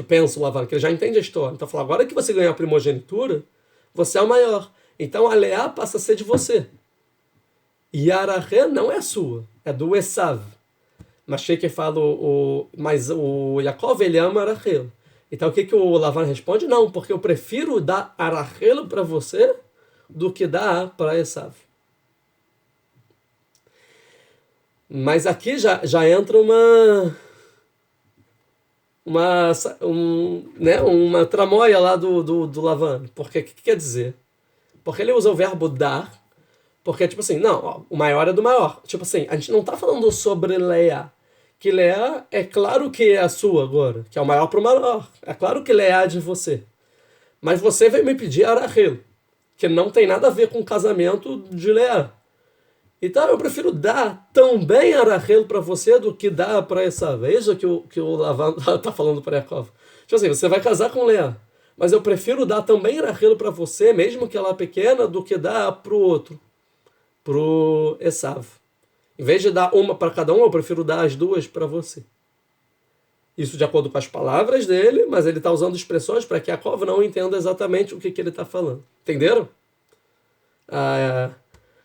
Pensa o Lavan, que ele já entende a história. Então fala, agora que você ganhou a primogenitura, você é o maior. Então a Leá passa a ser de você. E a Rahel não é sua, é do Esav. Mas que fala mas o Yaakov, ele ama a Rahel. Então o que o Lavan responde? Não, porque eu prefiro dar a Rahel para você do que dar para Esav. Mas aqui já entra uma tramóia lá do Lavan. Porque o que quer dizer? Porque ele usa o verbo dar, porque, tipo assim, não, ó, o maior é do maior. Tipo assim, a gente não tá falando sobre Leá. Que Leá é claro que é a sua agora, que é o maior pro maior. É claro que Leá é de você. Mas você veio me pedir a Rahel, que não tem nada a ver com o casamento de Leá. Então eu prefiro dar também a Rahel para você do que dar para essa vez que o Lavan está falando para Yaakov. Tipo assim, você vai casar com Leá, mas eu prefiro dar também a Rahel para você, mesmo que ela é pequena, do que dar para o outro, para o Esav. Em vez de dar uma para cada um, eu prefiro dar as duas para você. Isso de acordo com as palavras dele, mas ele está usando expressões para que Yaakov não entenda exatamente o que ele está falando. Entenderam? A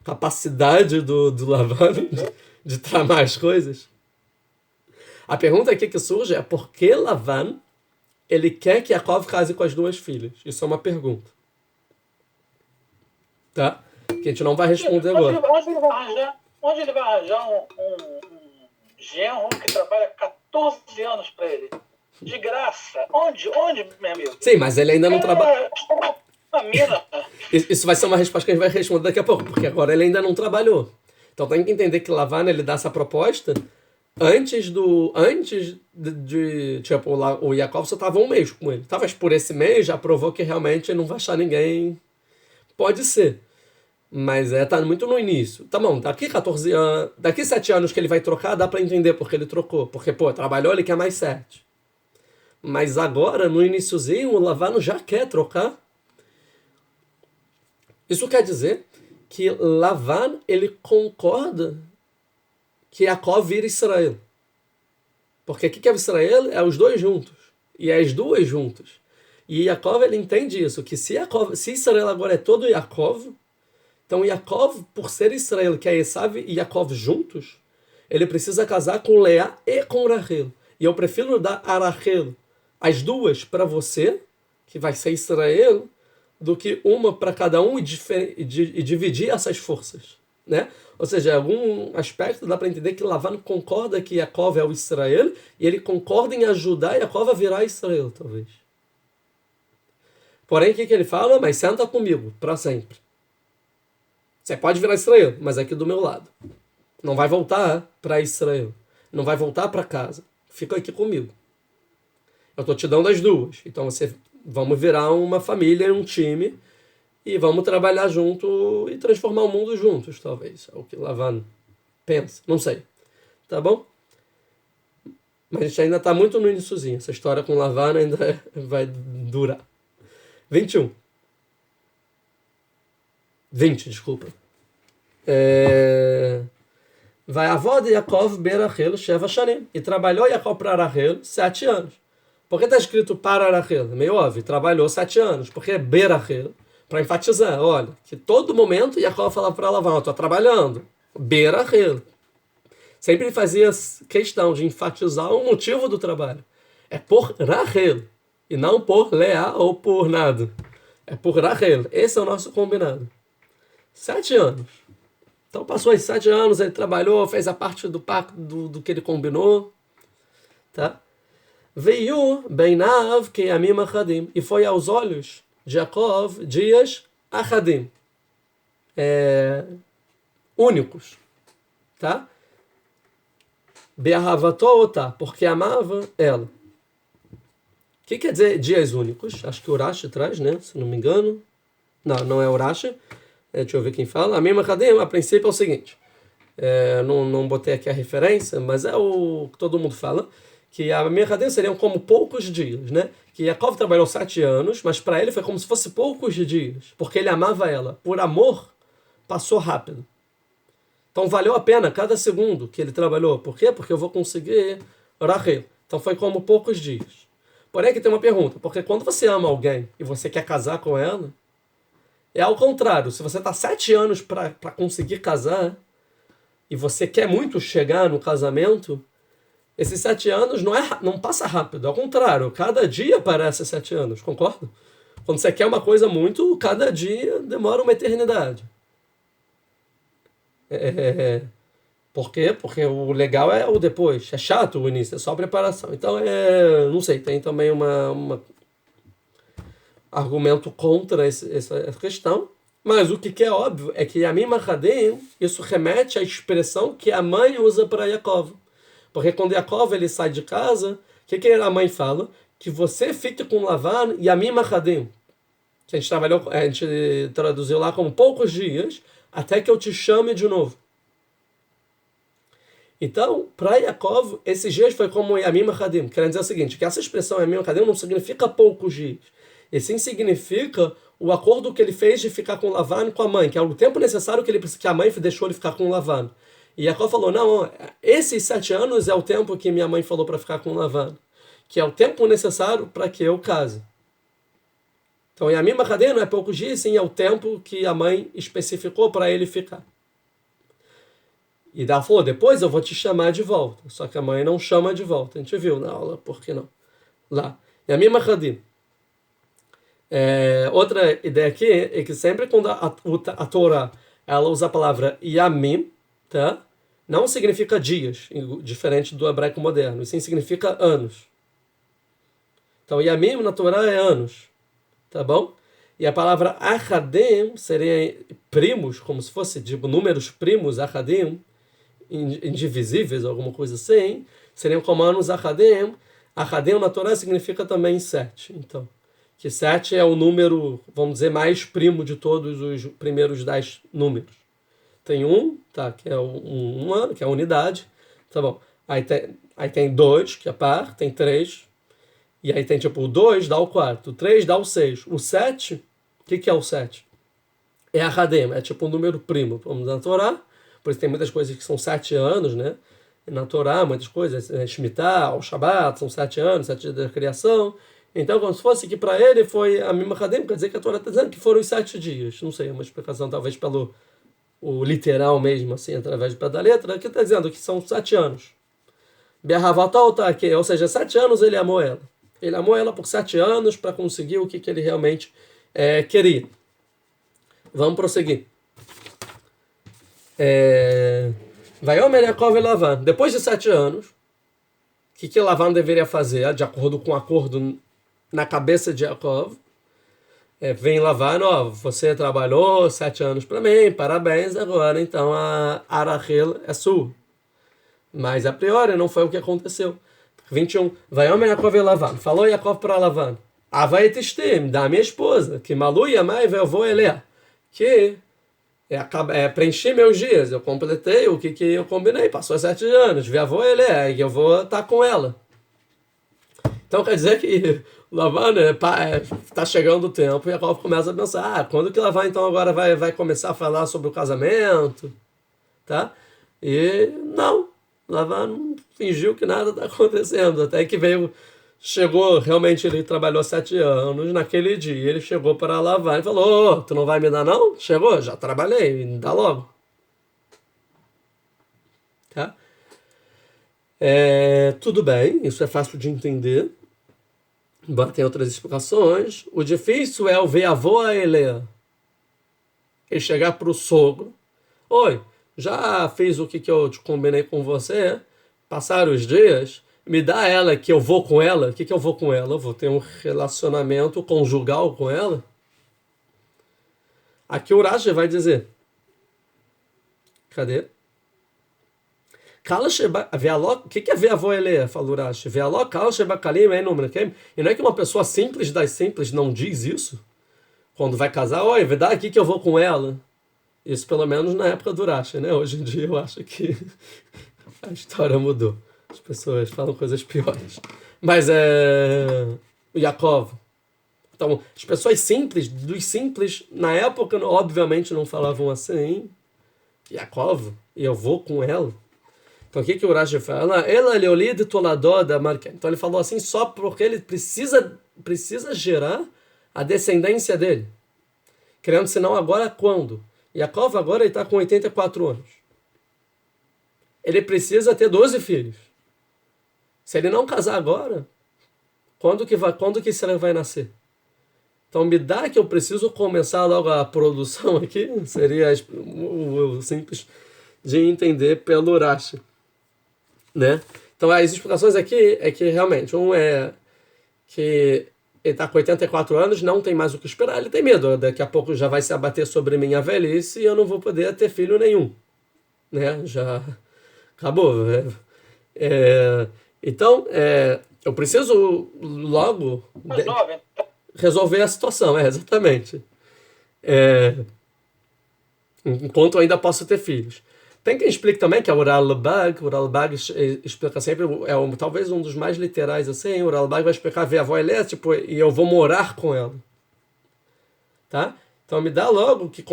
capacidade do Lavan de tramar as coisas. A pergunta aqui que surge é por que Lavan ele quer que Yaakov case com as duas filhas? Isso é uma pergunta. Tá? Que a gente não vai responder agora. Onde ele vai arranjar um genro que trabalha 14 anos para ele? De graça. Onde, meu amigo? Sim, mas ele ainda não trabalha. A mina. Isso vai ser uma resposta que a gente vai responder daqui a pouco, porque agora ele ainda não trabalhou. Então tem que entender que Lavan, ele dá essa proposta antes de tipo, o Yaakov só estava um mês com ele. Talvez por esse mês já provou que realmente não vai achar ninguém. Pode ser. Mas tá muito no início. Tá bom, daqui 14 anos, daqui 7 anos que ele vai trocar, dá para entender porque ele trocou. Porque, trabalhou, ele quer mais 7. Mas agora, no iniciozinho, o Lavan já quer trocar. Isso quer dizer que Lavan, ele concorda que Yaakov vira Israel. Porque o que é Israel? É os dois juntos. E é as duas juntas. E Yaakov, ele entende isso, que se Israel agora é todo Yaakov, então Yaakov, por ser Israel, que é Esav e Yaakov juntos, ele precisa casar com Leá e com Rahel. E eu prefiro dar a Rahel, as duas, para você, que vai ser Israel, do que uma para cada um e dividir essas forças, né? Ou seja, em algum aspecto dá para entender que Lavan concorda que Yaakov é o Israel e ele concorda em ajudar Yaakov a virar Israel, talvez. Porém, o que ele fala? Mas senta comigo, para sempre. Você pode virar Israel, mas aqui do meu lado. Não vai voltar para Israel. Não vai voltar para casa. Fica aqui comigo. Eu estou te dando as duas. Então vamos virar uma família, um time, e vamos trabalhar junto e transformar o mundo juntos, talvez. É o que Lavan pensa. Não sei. Tá bom? Mas a gente ainda está muito no iniciozinho. Essa história com Lavan ainda vai durar. 21. 20, desculpa. Vai avó de Yaakov ber Rachel Sheva Shanim. E trabalhou Yaakov para Rachel 7 anos. Por que está escrito para Rachel? É meio óbvio, trabalhou 7 anos. Porque é Berachel, para enfatizar, olha, que todo momento Yaakov falava para Lavan, estou trabalhando. Berachel. Sempre ele fazia questão de enfatizar o motivo do trabalho. É por Rachel, e não por Leá ou por nada. É por Rachel. Esse é o nosso combinado. 7 anos. Então passou esses 7 anos, ele trabalhou, fez a parte do pacto do que ele combinou. Tá? Veio Beinav Keyamim Achadim. E foi aos olhos de Yaakov dias Achadim. Únicos. Tá? Be'ahavatotá, porque amava ela. O que quer dizer dias únicos? Acho que o Urashi traz, né? Se não me engano. Não é o Urashi. Deixa eu ver quem fala. A mesma cadeia, a princípio é o seguinte. Não botei aqui a referência, mas é o que todo mundo fala. Que a minha cadeia seriam como poucos dias, né? Que Yaakov trabalhou 7 anos, mas para ele foi como se fosse poucos dias. Porque ele amava ela. Por amor, passou rápido. Então valeu a pena cada segundo que ele trabalhou. Por quê? Porque eu vou conseguir Rachel. Então foi como poucos dias. Porém, aqui tem uma pergunta. Porque quando você ama alguém e você quer casar com ela, é ao contrário. Se você está 7 anos para conseguir casar e você quer muito chegar no casamento, esses 7 anos não passa rápido. Ao contrário, cada dia parece 7 anos. Concorda? Quando você quer uma coisa muito, cada dia demora uma eternidade. Por quê? Porque o legal é o depois. É chato o início, é só a preparação. Então, não sei, tem também uma argumento contra essa questão. Mas o que é óbvio é que a Yamim Achadim, isso remete à expressão que a mãe usa para Yaakov. Porque quando Yaakov ele sai de casa, o que a mãe fala? Que você fique com Lavan e Yamim Achadim. Que a gente traduziu lá como poucos dias, até que eu te chame de novo. Então, para Yaakov, esses dias foi como Yamim Achadim. Querendo dizer o seguinte, que essa expressão Yamim Achadim não significa poucos dias. E sim significa o acordo que ele fez de ficar com Lavan e com a mãe, que é o tempo necessário que a mãe deixou ele ficar com Lavan. E Yaakov falou, não, esses 7 anos é o tempo que minha mãe falou para ficar com Lavan, que é o tempo necessário para que eu case. Então, Yamim Achadim não é poucos dias, sim, é o tempo que a mãe especificou para ele ficar. E ela falou, depois eu vou te chamar de volta. Só que a mãe não chama de volta. A gente viu na aula, por que não? Lá. Yamim Achadim. Outra ideia aqui é que sempre quando a Torá ela usa a palavra Yamim, tá? Não significa dias, diferente do hebraico moderno. E sim significa anos. Então, Yamim na Torá é anos. Tá bom? E a palavra Achadim seria primos, como se fosse tipo números primos, Achadim, indivisíveis, alguma coisa assim, seriam como anos Achadim. Achadim na Torá significa também 7. Então, que 7 é o número, vamos dizer, mais primo de todos os primeiros 10 números. Tem tá, que é um ano, que é a unidade. Tá bom. Aí tem 2, que é par, tem 3. E aí tem tipo o 2 dá o 4, o 3 dá o 6. O 7, o que é o 7? É Achadim, é tipo um número primo. Vamos na Torá, por isso tem muitas coisas que são 7 anos, né? Na Torá, muitas coisas, Shemitah, o Shabat, são 7 anos, 7 dias da criação. Então, como se fosse que para ele foi a mesma Achadim, quer dizer que a Torá está dizendo que foram os 7 dias. Não sei, uma explicação talvez pelo o literal mesmo, assim, através da letra, que está dizendo que são 7 anos. Be'ahavatol tá aqui, ou seja, 7 anos ele amou ela. Ele amou ela por 7 anos para conseguir o que ele realmente queria. Vamos prosseguir. Vaiomer Yaakov e Lavan. Depois de 7 anos, o que Lavan deveria fazer? De acordo com o acordo na cabeça de Yaakov, vem Lavan, você trabalhou 7 anos para mim, parabéns, agora então a Rachel é sua. Mas a priori não foi o que aconteceu. 21. Vaiomer Yaakov e Lavan. Falou Yaakov para Lavan. Avai testim, da minha esposa, que malu yamai ve'avô elea. Que preenchi meus dias, eu completei o que eu combinei, passou 7 anos, ve'avô elea, e eu vou estar com ela. Então quer dizer que Lavan está chegando o tempo e Yaakov começa a pensar, quando que Lavan então agora vai começar a falar sobre o casamento? Tá? E não. Lavan fingiu que nada está acontecendo, até que veio chegou, realmente ele trabalhou 7 anos, naquele dia ele chegou para lavar e falou, tu não vai me dar não? Chegou, já trabalhei, me dá logo. Tá? Tudo bem, isso é fácil de entender, embora tenha outras explicações. O difícil é o ver a avó ele chegar para o sogro, oi, já fiz o que eu te combinei com você, passaram os dias, me dá ela que eu vou com ela. O que eu vou com ela? Eu vou ter um relacionamento conjugal com ela? Aqui o Rashi vai dizer. Cadê? O que é ver avó ele? Falou o Rashi. E não é que uma pessoa simples das simples não diz isso? Quando vai casar, oi, dá aqui que eu vou com ela. Isso pelo menos na época do Rashi, né? Hoje em dia eu acho que a história mudou. As pessoas falam coisas piores. Mas o Yaakov. Então, as pessoas simples, dos simples, na época, obviamente, não falavam assim. Yaakov, e eu vou com ela. Então, o que o Rashi fala? Ela leolid toladó da marca. Então, ele falou assim só porque ele precisa gerar a descendência dele. Querendo, senão, agora quando? Yaakov agora está com 84 anos. Ele precisa ter 12 filhos. Se ele não casar agora, quando que Israel vai nascer? Então me dá que eu preciso começar logo a produção aqui. Seria o simples de entender pelo Rashi, né? Então as explicações aqui é que realmente que ele está com 84 anos, não tem mais o que esperar, ele tem medo. Daqui a pouco já vai se abater sobre minha velhice e eu não vou poder ter filho nenhum, né? Já acabou. Então, eu preciso logo resolver a situação, exatamente. Enquanto eu ainda posso ter filhos. Tem quem explique também que o Ralbag explica sempre, talvez um dos mais literais assim, o Ralbag vai explicar, ver a avó ele tipo, e eu vou morar com ela. Tá? Então me dá logo que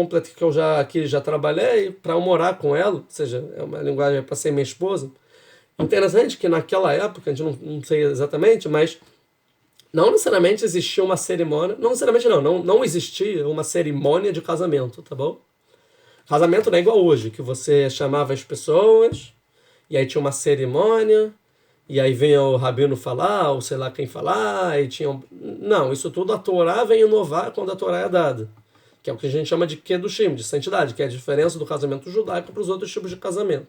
eu já trabalhei para eu morar com ela, ou seja, é uma linguagem para ser minha esposa. Interessante que naquela época, a gente não sei exatamente, mas não necessariamente existia uma cerimônia, não existia uma cerimônia de casamento, tá bom? Casamento não é igual hoje, que você chamava as pessoas, e aí tinha uma cerimônia, e aí vinha o rabino falar, ou sei lá quem falar, e tinha... Não, isso tudo a Torá vem inovar quando a Torá é dada, que é o que a gente chama de kedushim, de santidade, que é a diferença do casamento judaico para os outros tipos de casamento,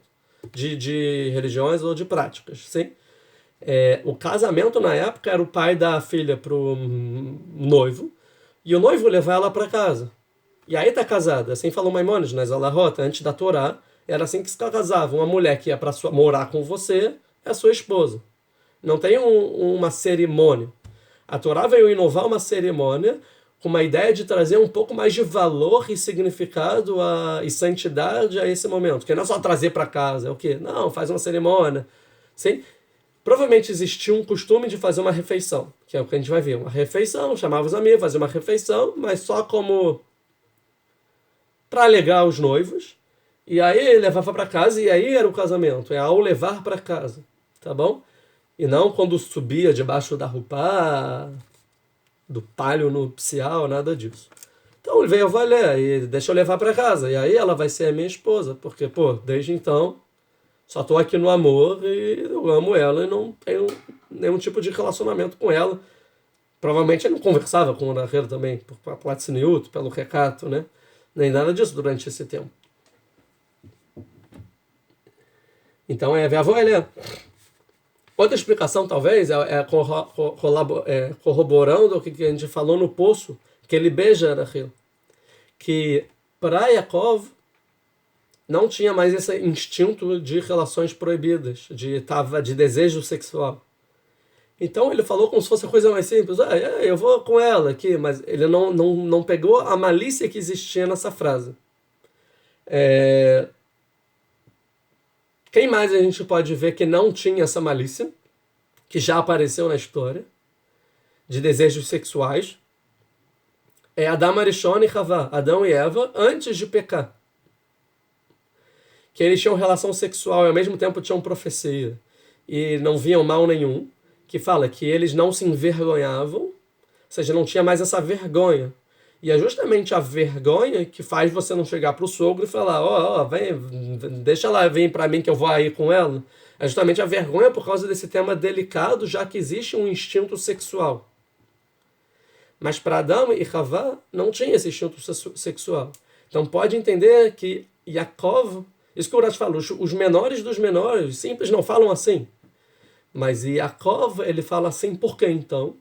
de religiões ou de práticas, sim? O casamento na época era o pai dar a filha para o noivo, e o noivo levar ela para casa. E aí tá casada, assim falou Maimônides nas Alahot, antes da Torá, era assim que se casava. Uma mulher que ia para morar com você é a sua esposa. Não tem uma cerimônia. A Torá veio inovar uma cerimônia com uma ideia de trazer um pouco mais de valor e significado e santidade a esse momento. Que não é só trazer para casa, é o quê? Não, faz uma cerimônia. Sim? Provavelmente existia um costume de fazer uma refeição, que é o que a gente vai ver. Uma refeição, chamava os amigos, fazia uma refeição, mas só como... para alegar os noivos, e aí levava para casa, e aí era o casamento, ao levar para casa, tá bom? E não quando subia debaixo da roupa, do palio nupcial, nada disso. Então ele veio valer, e deixa eu levar para casa, e aí ela vai ser a minha esposa, porque, desde então, só estou aqui no amor, e eu amo ela, e não tenho nenhum tipo de relacionamento com ela. Provavelmente ele não conversava com o Rahel também, por Platzniut, pelo recato, né? Nem nada disso durante esse tempo. Então outra explicação talvez corroborando o que a gente falou no poço, que ele beija Rachel, que para Yaakov não tinha mais esse instinto de relações proibidas, de desejo sexual. Então ele falou como se fosse a coisa mais simples. Eu vou com ela aqui, mas ele não pegou a malícia que existia nessa frase. Quem mais a gente pode ver que não tinha essa malícia, que já apareceu na história, de desejos sexuais? É Adam Arishon e Havá, Adão e Eva, antes de pecar. Que eles tinham relação sexual e ao mesmo tempo tinham profecia. E não viam mal nenhum. que fala que eles não se envergonhavam, ou seja, não tinha mais essa vergonha. E é justamente a vergonha que faz você não chegar pro sogro e falar, vem, deixa ela vir para mim que eu vou aí com ela. É justamente a vergonha por causa desse tema delicado, já que existe um instinto sexual. Mas para Adão e Havá não tinha esse instinto sexual. Então pode entender que Yaakov, isso que o Urash fala, os menores dos menores simples não falam assim. Mas Yaakov, ele fala assim por quê então?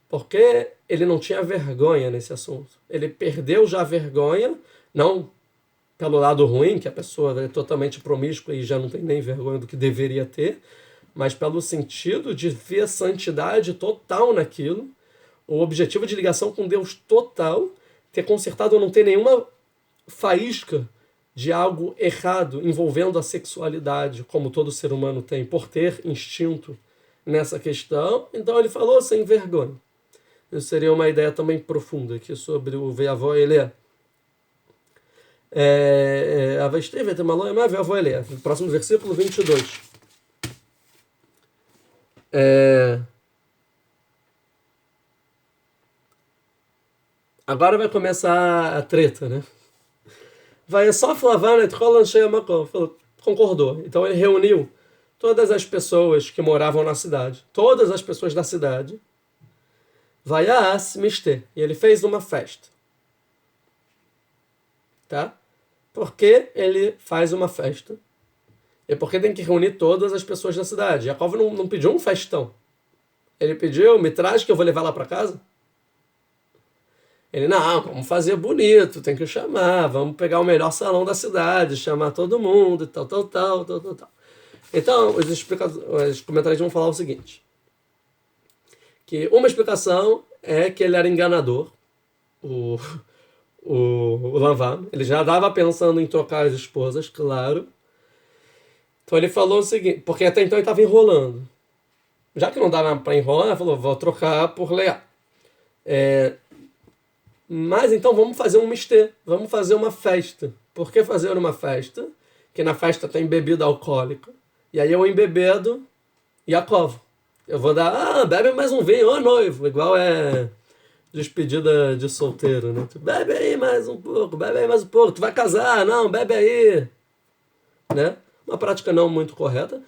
Porque ele não tinha vergonha nesse assunto. Ele perdeu já a vergonha, não pelo lado ruim, que a pessoa é totalmente promíscua e já não tem nem vergonha do que deveria ter, mas pelo sentido de ver santidade total naquilo, o objetivo de ligação com Deus total, ter consertado ou não ter nenhuma faísca de algo errado envolvendo a sexualidade, como todo ser humano tem, por ter instinto nessa questão. Então ele falou sem vergonha. Isso seria uma ideia também profunda aqui sobre o Ve'avó Elé. Próximo versículo 22. Agora vai começar a treta, né? Vai só Flavan et Roland Sheamakov. Concordou. Então ele reuniu todas as pessoas que moravam na cidade, todas as pessoas da cidade. Vai a Miste. E ele fez uma festa. Tá? Por que ele faz uma festa? E porque tem que reunir todas as pessoas da cidade. Jacob não pediu um festão. Ele pediu, me traz que eu vou levar lá para casa. Ele, não, vamos fazer bonito, tem que chamar, vamos pegar o melhor salão da cidade, chamar todo mundo e tal. Então, os comentaristas vão falar o seguinte, que uma explicação é que ele era enganador, o Lavan, ele já estava pensando em trocar as esposas, claro. Então ele falou o seguinte, porque até então ele estava enrolando. Já que não dava para enrolar, ele falou, vou trocar por Leá. Mas então vamos fazer um mistê, vamos fazer uma festa. Por que fazer uma festa? Porque na festa tem bebida alcoólica. E aí eu embebedo Yaakov. Eu vou dar, bebe mais um vinho, noivo. Igual é despedida de solteiro, né? Bebe aí mais um pouco, tu vai casar, não, bebe aí. Né? Uma prática não muito correta.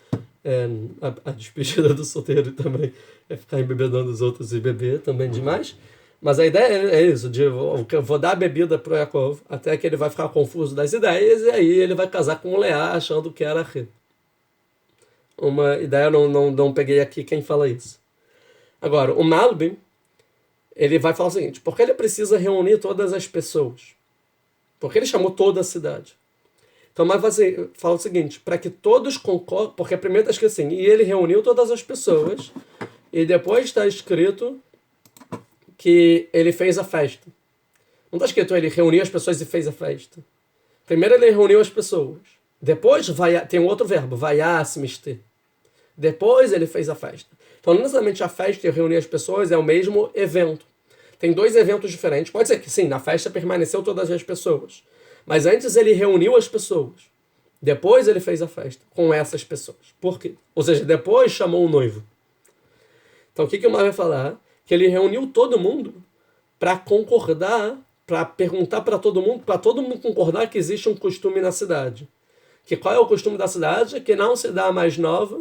A despedida do solteiro também é ficar embebedando os outros e beber também demais. Mas a ideia é isso, eu vou dar a bebida para o Yaakov, até que ele vai ficar confuso das ideias, e aí ele vai casar com o Leá, achando que era Rê. Uma ideia, eu não peguei aqui quem fala isso. Agora, o Malbim, ele vai falar o seguinte, porque ele precisa reunir todas as pessoas? Porque ele chamou toda a cidade. Então, mas fala o seguinte, para que todos concordem, porque primeiro está escrito assim, e ele reuniu todas as pessoas, e depois está escrito que ele fez a festa. Não está escrito ele reuniu as pessoas e fez a festa. Primeiro ele reuniu as pessoas. Depois tem um outro verbo, vaiasmiste. Depois ele fez a festa. Então não necessariamente a festa e reunir as pessoas é o mesmo evento. Tem dois eventos diferentes. Pode ser que sim, na festa permaneceu todas as pessoas. Mas antes ele reuniu as pessoas. Depois ele fez a festa com essas pessoas. Por quê? Ou seja, depois chamou o noivo. Então o que o Mar vai falar? Que ele reuniu todo mundo para concordar, para perguntar para todo mundo concordar que existe um costume na cidade. Que qual é o costume da cidade? Que não se dá a mais nova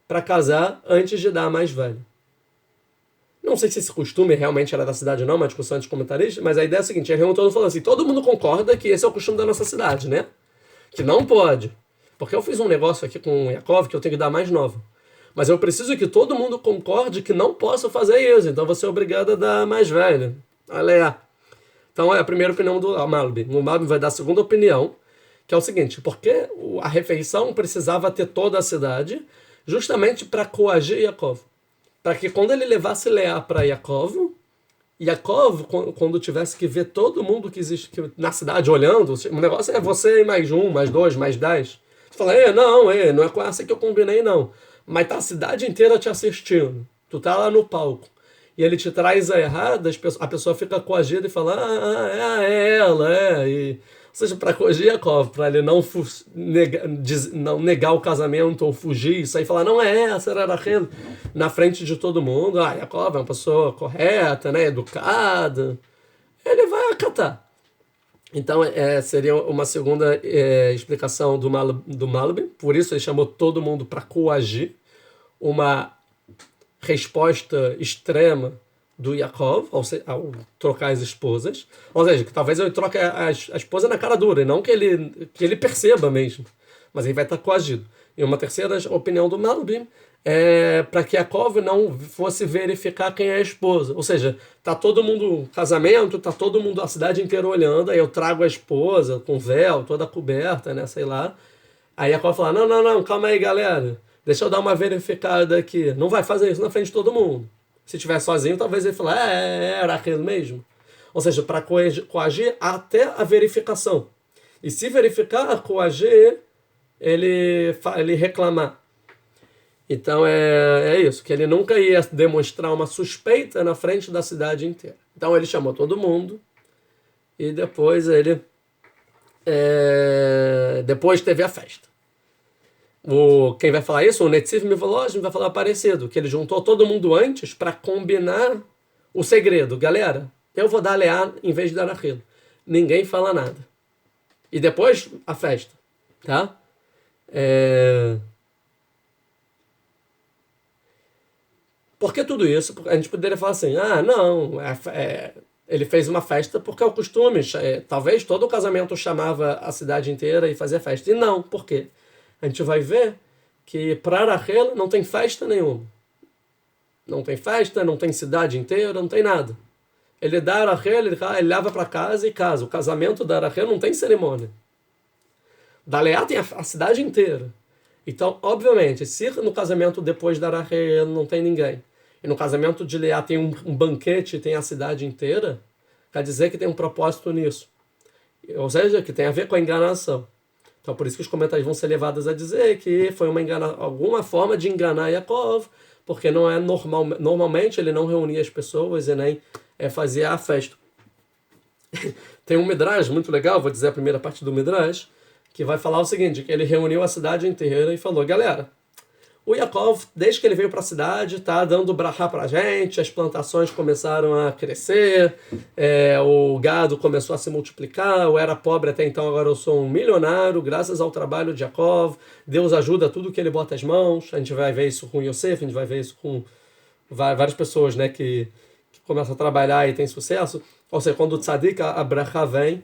para casar antes de dar a mais velha. Não sei se esse costume realmente era da cidade ou não, uma discussão entre comentaristas, mas a ideia é a seguinte, ele reuniu todo mundo falando assim, todo mundo concorda que esse é o costume da nossa cidade, né? Que não pode. Porque eu fiz um negócio aqui com o Yaakov que eu tenho que dar a mais nova. Mas eu preciso que todo mundo concorde que não posso fazer isso. Então você é obrigado a dar a mais velha. Olha. Então é a primeira opinião do Malbim. O Malbim vai dar a segunda opinião, que é o seguinte. Porque a refeição precisava ter toda a cidade, justamente para coagir Yaakov. Para que quando ele levasse Leá para Yaakov, quando tivesse que ver todo mundo que existe na cidade olhando, o negócio é você e mais um, mais dois, mais 10. Você fala, não é com essa que eu combinei, não. Mas tá a cidade inteira te assistindo. Tu tá lá no palco. E ele te traz a errada, a pessoa fica coagida e fala, é ela. seja, para corrigir Yaakov, para ele não negar o casamento ou fugir, isso aí falar, não é essa, era Rachel, na frente de todo mundo. Yaakov é uma pessoa correta, né, educada. Ele vai acatar. Então, seria uma segunda explicação do Malbim. Por isso ele chamou todo mundo para coagir uma resposta extrema do Yaakov ao trocar as esposas. Ou seja, que talvez ele troque a esposa na cara dura, e não que ele perceba mesmo. Mas ele vai estar coagido. E uma terceira opinião do Malbim para que Yaakov não fosse verificar quem é a esposa. Ou seja, tá todo mundo casamento, tá todo mundo, a cidade inteira olhando, aí eu trago a esposa com véu, toda coberta, né, sei lá. Aí Yaakov fala, não, calma aí, galera. Deixa eu dar uma verificada aqui. Não vai fazer isso na frente de todo mundo. Se estiver sozinho, talvez ele fale, era aquilo mesmo. Ou seja, para coagir até a verificação. E se verificar, coagir, ele reclamar. Então é isso, que ele nunca ia demonstrar uma suspeita na frente da cidade inteira. Então ele chamou todo mundo e depois depois teve a festa. Quem vai falar isso? O Netziv Mivolozhin vai falar parecido, que ele juntou todo mundo antes para combinar o segredo. Galera, eu vou dar Leá em vez de dar Rachel. Ninguém fala nada. E depois a festa, tá? Por que tudo isso? A gente poderia falar assim, não, ele fez uma festa porque é o costume. Talvez todo o casamento chamava a cidade inteira e fazia festa. E não, por quê? A gente vai ver que para Rachel não tem festa nenhuma. Não tem festa, não tem cidade inteira, não tem nada. Ele dá a Rachel, ele leva para casa e casa. O casamento da Rachel não tem cerimônia. Da Leá tem a cidade inteira. Então, obviamente, se no casamento depois da Rachel não tem ninguém, e no casamento de Leá tem um banquete, tem a cidade inteira, quer dizer que tem um propósito nisso. Ou seja, que tem a ver com a enganação. Então, por isso que os comentários vão ser levados a dizer que foi alguma forma de enganar Yaakov, porque não é normalmente ele não reunia as pessoas e nem fazia a festa. Tem um Midrash muito legal, vou dizer a primeira parte do Midrash, que vai falar o seguinte, que ele reuniu a cidade inteira e falou, galera, o Yaakov, desde que ele veio para a cidade, está dando brachá para a gente, as plantações começaram a crescer, o gado começou a se multiplicar, eu era pobre até então, agora eu sou um milionário, graças ao trabalho de Yaakov, Deus ajuda tudo que ele bota as mãos, a gente vai ver isso com Yosef, a gente vai ver isso com várias pessoas, né, que começam a trabalhar e tem sucesso, ou seja, quando o tzadik, a brachá vem.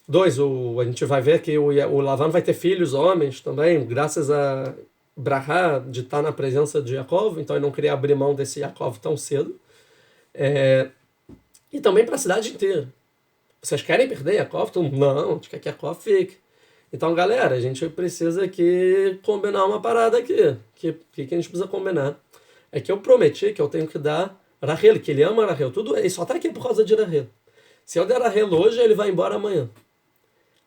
2, a gente vai ver que o Lavan vai ter filhos, homens também, graças a brachá de estar na presença de Yaakov, então ele não queria abrir mão desse Yaakov tão cedo. E também para a cidade inteira. Vocês querem perder Yaakov? Então, não, a gente quer que Yaakov fique. Então, galera, a gente precisa aqui combinar uma parada aqui. O que a gente precisa combinar? É que eu prometi que eu tenho que dar Rachel, que ele ama Rachel. Tudo, ele só está aqui por causa de Rachel. Se eu der Rachel hoje, ele vai embora amanhã.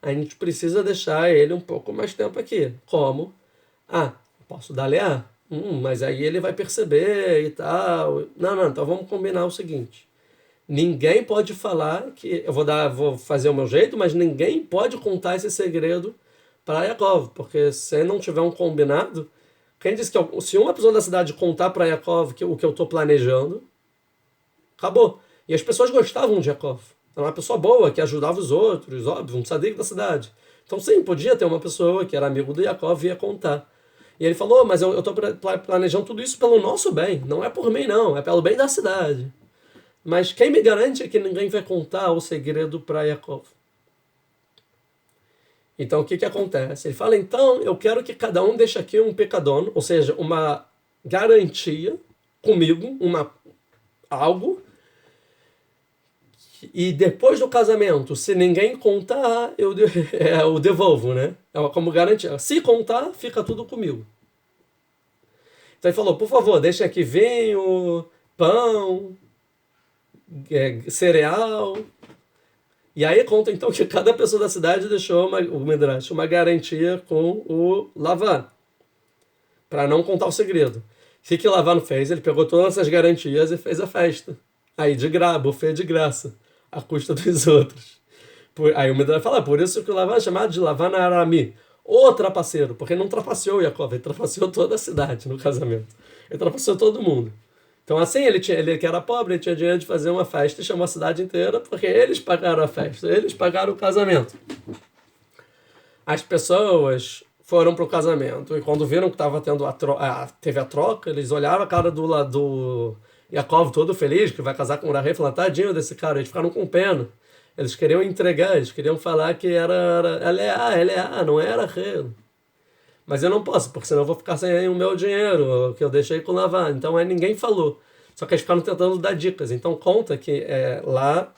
A gente precisa deixar ele um pouco mais tempo aqui. Como? Posso dar Leá? Mas aí ele vai perceber e tal. Não, então vamos combinar o seguinte. Ninguém pode falar que... Eu vou fazer o meu jeito, mas ninguém pode contar esse segredo para Yaakov. Porque se não tiver um combinado... Quem disse que se uma pessoa da cidade contar para Yaakov o que eu estou planejando, acabou. E as pessoas gostavam de Yaakov. Era uma pessoa boa, que ajudava os outros, óbvio, um tzadik da cidade. Então sim, podia ter uma pessoa que era amigo do Yaakov e ia contar. E ele falou, mas eu estou planejando tudo isso pelo nosso bem, não é por mim não, é pelo bem da cidade. Mas quem me garante é que ninguém vai contar o segredo para Yaakov? Então o que acontece? Ele fala, então eu quero que cada um deixe aqui um pecador, ou seja, uma garantia comigo, algo. E depois do casamento, se ninguém contar, eu devolvo, né? É como garantia. Se contar, fica tudo comigo. Então ele falou, por favor, deixa aqui vinho, pão, cereal. E aí conta então que cada pessoa da cidade deixou uma garantia com o Lavan, para não contar o segredo. O que Lavan fez? Ele pegou todas essas garantias e fez a festa. Aí buffet de graça, à custa dos outros. Aí o Midrash fala, por isso que o Lavan é chamado de Lavan Arami, o trapaceiro, porque ele não trapaceou Yaakov, ele trapaceou toda a cidade no casamento. Ele trapaceou todo mundo. Então assim, ele que era pobre, ele tinha dinheiro de fazer uma festa e chamou a cidade inteira, porque eles pagaram a festa, eles pagaram o casamento. As pessoas foram pro casamento, e quando viram que tava tendo teve a troca, eles olharam a cara do Yaakov todo feliz, que vai casar com o Rahel, e falaram, tadinho desse cara, eles ficaram com pena. Eles queriam entregar, eles queriam falar que era Leá, não era Rahel. Mas eu não posso, porque senão eu vou ficar sem o meu dinheiro, que eu deixei com o Lavan. Então aí ninguém falou. Só que eles ficaram tentando dar dicas. Então conta que lá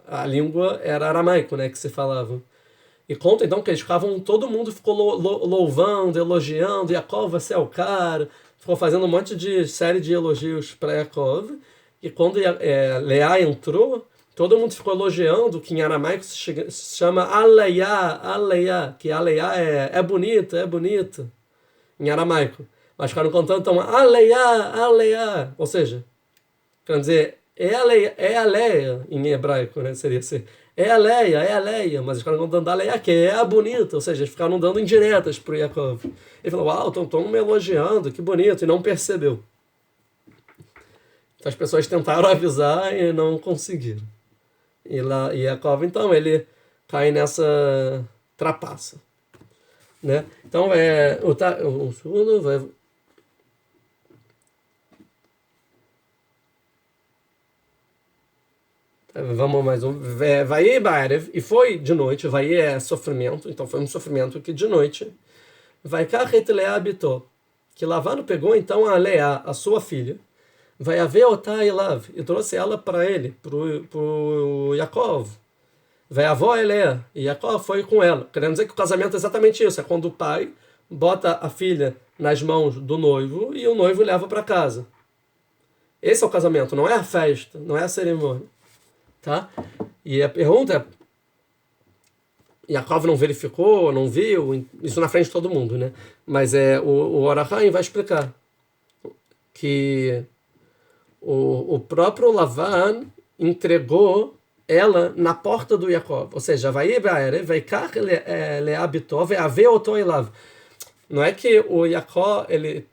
a língua era aramaico, né, que se falava. E conta então que eles ficavam, todo mundo ficou louvando, elogiando, Yaakov, você é o cara. Ficou fazendo um monte de série de elogios para Yaakov. E quando Leá entrou, todo mundo ficou elogiando, que em aramaico se chama Aleia, que Aleia é bonita, em aramaico. Mas ficaram contando, então, Aleia, ou seja, quer dizer, é Aleia em hebraico, né? Seria assim, é Aleia, mas eles ficaram contando Aleia, que é a bonita, ou seja, eles ficaram dando indiretas pro Yaakov. Ele falou, uau, estão me elogiando, que bonito, e não percebeu. Então as pessoas tentaram avisar e não conseguiram. E Yaakov, então, ele cai nessa trapaça, né? Então, o segundo vai... Vamos mais um. Vai Ba'erev, e foi de noite, vai sofrimento, então foi um sofrimento que de noite, vai Kachet Leá habitou, que Lavano pegou então a Leá, a sua filha, vai haver Otá Elav, e trouxe ela para ele, pro Yaakov. Vai a avó Leá, e Yaakov foi com ela. Querendo dizer que o casamento é exatamente isso, é quando o pai bota a filha nas mãos do noivo e o noivo leva para casa. Esse é o casamento, não é a festa, não é a cerimônia. Tá? E a pergunta é, Yaakov não verificou, não viu, isso na frente de todo mundo, né? Mas o Or HaChaim vai explicar que o próprio Lavan entregou ela na porta do Yaakov, ou seja, vai Vaikach Leá Bitó, vai Otó Elav. Não é que o Yaakov ele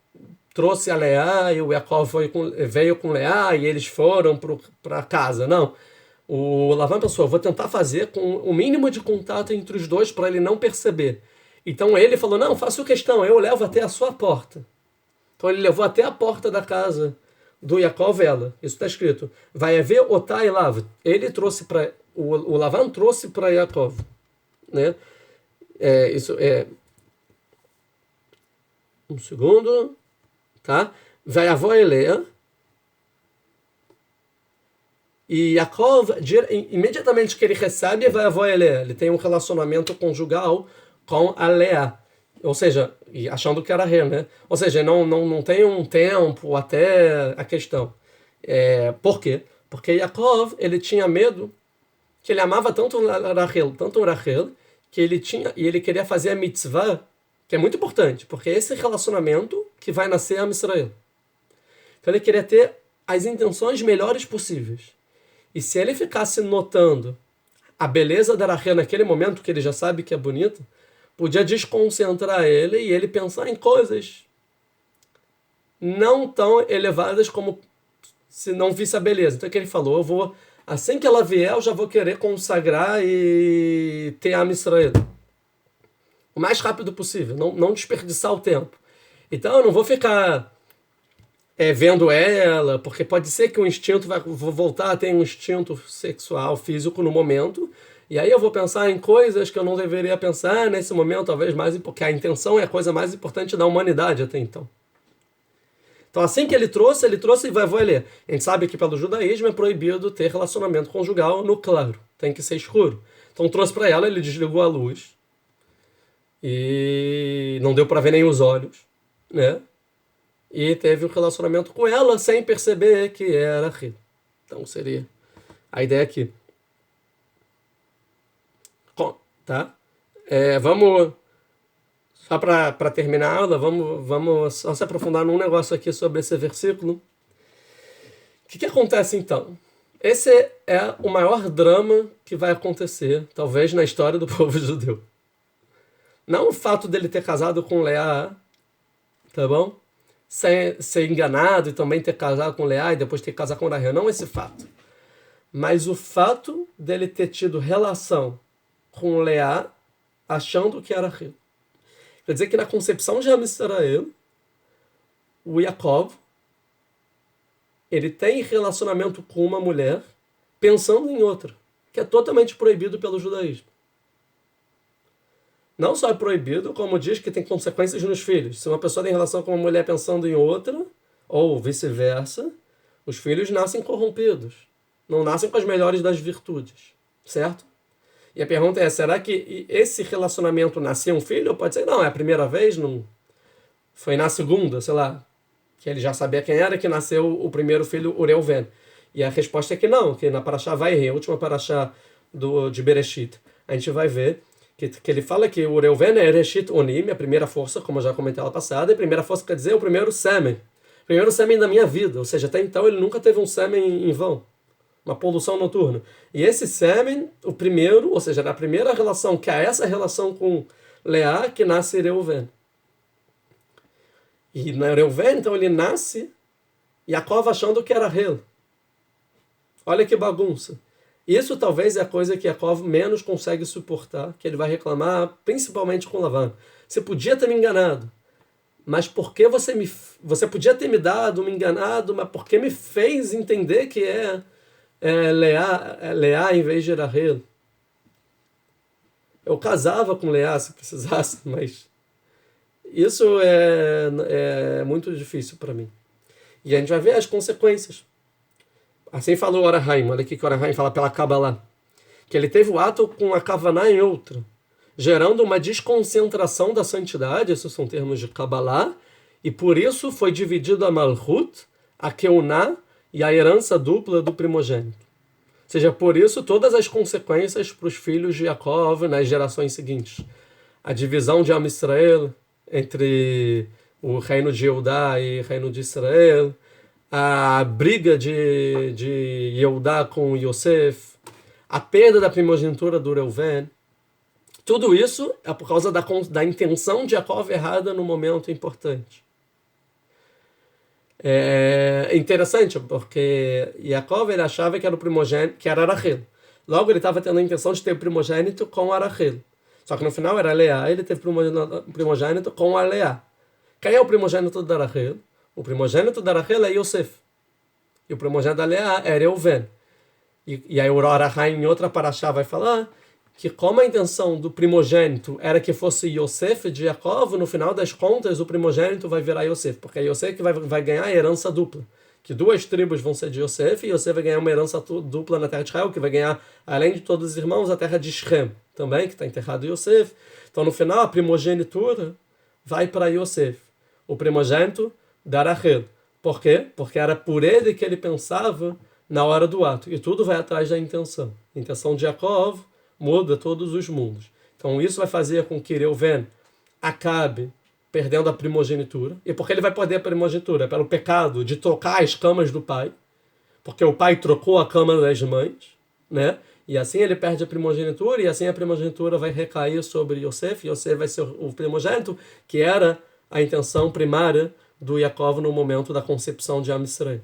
trouxe a Leá e o Yaakov veio com Leá e eles foram para casa, não. O Lavan pensou, vou tentar fazer com o mínimo de contato entre os dois para ele não perceber. Então ele falou, não, faço questão, eu levo até a sua porta. Então ele levou até a porta da casa do Yaakov ela. Isso está escrito. Vai haver Otá Elav. Ele trouxe para... O Lavan trouxe para Yaakov. Né? Isso é... Um segundo. Tá? Vai avó Elea. E Yaakov, imediatamente que ele recebe, vai avó Elea. Ele tem um relacionamento conjugal com a Leá. Ou seja, achando que era Rê, né? Ou seja, não tem um tempo até a questão. Por quê? Porque Yaakov, ele tinha medo, que ele amava tanto Rachel, que ele queria fazer a mitzvah, que é muito importante, porque é esse relacionamento que vai nascer a Israel. Então ele queria ter as intenções melhores possíveis. E se ele ficasse notando a beleza da Rachel naquele momento, que ele já sabe que é bonita, podia desconcentrar ele e ele pensar em coisas não tão elevadas como se não visse a beleza. Então o que ele falou? Assim que ela vier, eu já vou querer consagrar e ter a Israel o mais rápido possível, não desperdiçar o tempo. Então eu não vou ficar vendo ela, porque pode ser que o instinto vou voltar a ter um instinto sexual, físico no momento, e aí eu vou pensar em coisas que eu não deveria pensar nesse momento, talvez mais, porque a intenção é a coisa mais importante da humanidade até então. Então assim que ele trouxe e vou ler. A gente sabe que pelo judaísmo é proibido ter relacionamento conjugal no claro, tem que ser escuro. Então trouxe para ela, ele desligou a luz, e não deu para ver nem os olhos, né? E teve um relacionamento com ela sem perceber que era Rê. Então seria a ideia aqui. Tá? Vamos, só para terminar a aula, vamos só se aprofundar num negócio aqui sobre esse versículo. O que acontece então? Esse é o maior drama que vai acontecer, talvez, na história do povo judeu. Não o fato dele ter casado com Leá, tá bom? Ser enganado e também ter casado com Leá e depois ter casado com Rahel. Não esse fato. Mas o fato dele ter tido relação com Leá achando que era Rahel. Quer dizer que na concepção de Am Israel, o Yaakov, ele tem relacionamento com uma mulher pensando em outra, que é totalmente proibido pelo judaísmo. Não só é proibido, como diz que tem consequências nos filhos. Se uma pessoa tem relação com uma mulher pensando em outra, ou vice-versa, os filhos nascem corrompidos. Não nascem com as melhores das virtudes. Certo? E a pergunta é, será que esse relacionamento nascia um filho? Ou pode ser, não, é a primeira vez, não foi na segunda, sei lá, que ele já sabia quem era, que nasceu o primeiro filho, o Reuven. E a resposta é que não, que na Parashá Vairei, a última Parashá de Bereshit, a gente vai ver que ele fala que o Reuven é Ereshit Onim, a primeira força, como eu já comentei lá passada, e a primeira força quer dizer o primeiro sêmen da minha vida, ou seja, até então ele nunca teve um sêmen em vão, uma poluição noturna. E esse sêmen, o primeiro, ou seja, na primeira relação, que é essa relação com Leá, que nasce Reuven. E na Reuven, então, ele nasce Yaakov achando que era Rahel. Olha que bagunça. Isso talvez é a coisa que Yaakov menos consegue suportar, que ele vai reclamar, principalmente com Lavan. Você podia ter me enganado, mas por que você podia ter me dado, me enganado, mas por que me fez entender que é Leá em vez de Rahel? Eu casava com Leá se precisasse, mas isso é muito difícil para mim. E a gente vai ver as consequências. Assim falou o Orahaim, olha aqui que o Orahaim fala pela Kabbalah, que ele teve o ato com a Kavaná em outra, gerando uma desconcentração da santidade, esses são termos de Kabbalah, e por isso foi dividido a Malchut, a Keuná e a herança dupla do primogênito. Ou seja, por isso todas as consequências para os filhos de Yaakov nas gerações seguintes. A divisão de Am Israel entre o reino de Eudá e o reino de Israel, a briga de Yehudá com Yosef, a perda da primogenitura do Reuven, tudo isso é por causa da intenção de Yaakov errada no momento importante. É interessante, porque Yaakov ele achava que era o primogênito, que era Rahel. Logo ele estava tendo a intenção de ter primogênito com a Rahel. Só que no final era Leá, ele teve primogênito com a Leá. Quem é o primogênito da Rahel? O primogênito da Rahel é Yosef. E o primogênito da Leá é Reuven. E aí o Orahaim em outra parashá vai falar que como a intenção do primogênito era que fosse Yosef de Yaakov, no final das contas o primogênito vai virar Yosef, porque é Yosef que vai ganhar a herança dupla. Que duas tribos vão ser de Yosef, e Yosef vai ganhar uma herança dupla na terra de Israel, que vai ganhar, além de todos os irmãos, a terra de Shem, também, que está enterrado Yosef. Então no final a primogenitura vai para Yosef. O primogênito da Rahel. Por quê? Porque era por ele que ele pensava na hora do ato. E tudo vai atrás da intenção. A intenção de Yaakov muda todos os mundos. Então isso vai fazer com que Reuven acabe perdendo a primogenitura. E por que ele vai perder a primogenitura? Pelo pecado de trocar as camas do pai. Porque o pai trocou a cama das mães, né? E assim ele perde a primogenitura, e assim a primogenitura vai recair sobre Yosef. Yosef vai ser o primogênito, que era a intenção primária do Yaakov no momento da concepção de Am Israel,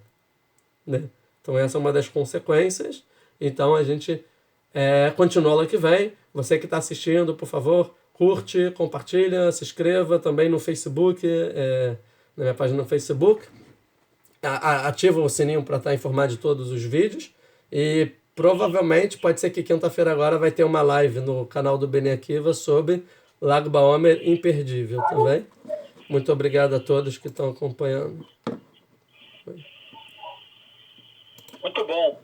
né? Então essa é uma das consequências. Então a gente continua lá que vem. Você que está assistindo, por favor, curte, compartilha, se inscreva também no Facebook, na minha página no Facebook. Ativa o sininho para estar informado de todos os vídeos. E provavelmente, pode ser que quinta-feira agora vai ter uma live no canal do Bnei Akiva sobre Lag BaOmer imperdível também. Muito obrigado a todos que estão acompanhando. Muito bom.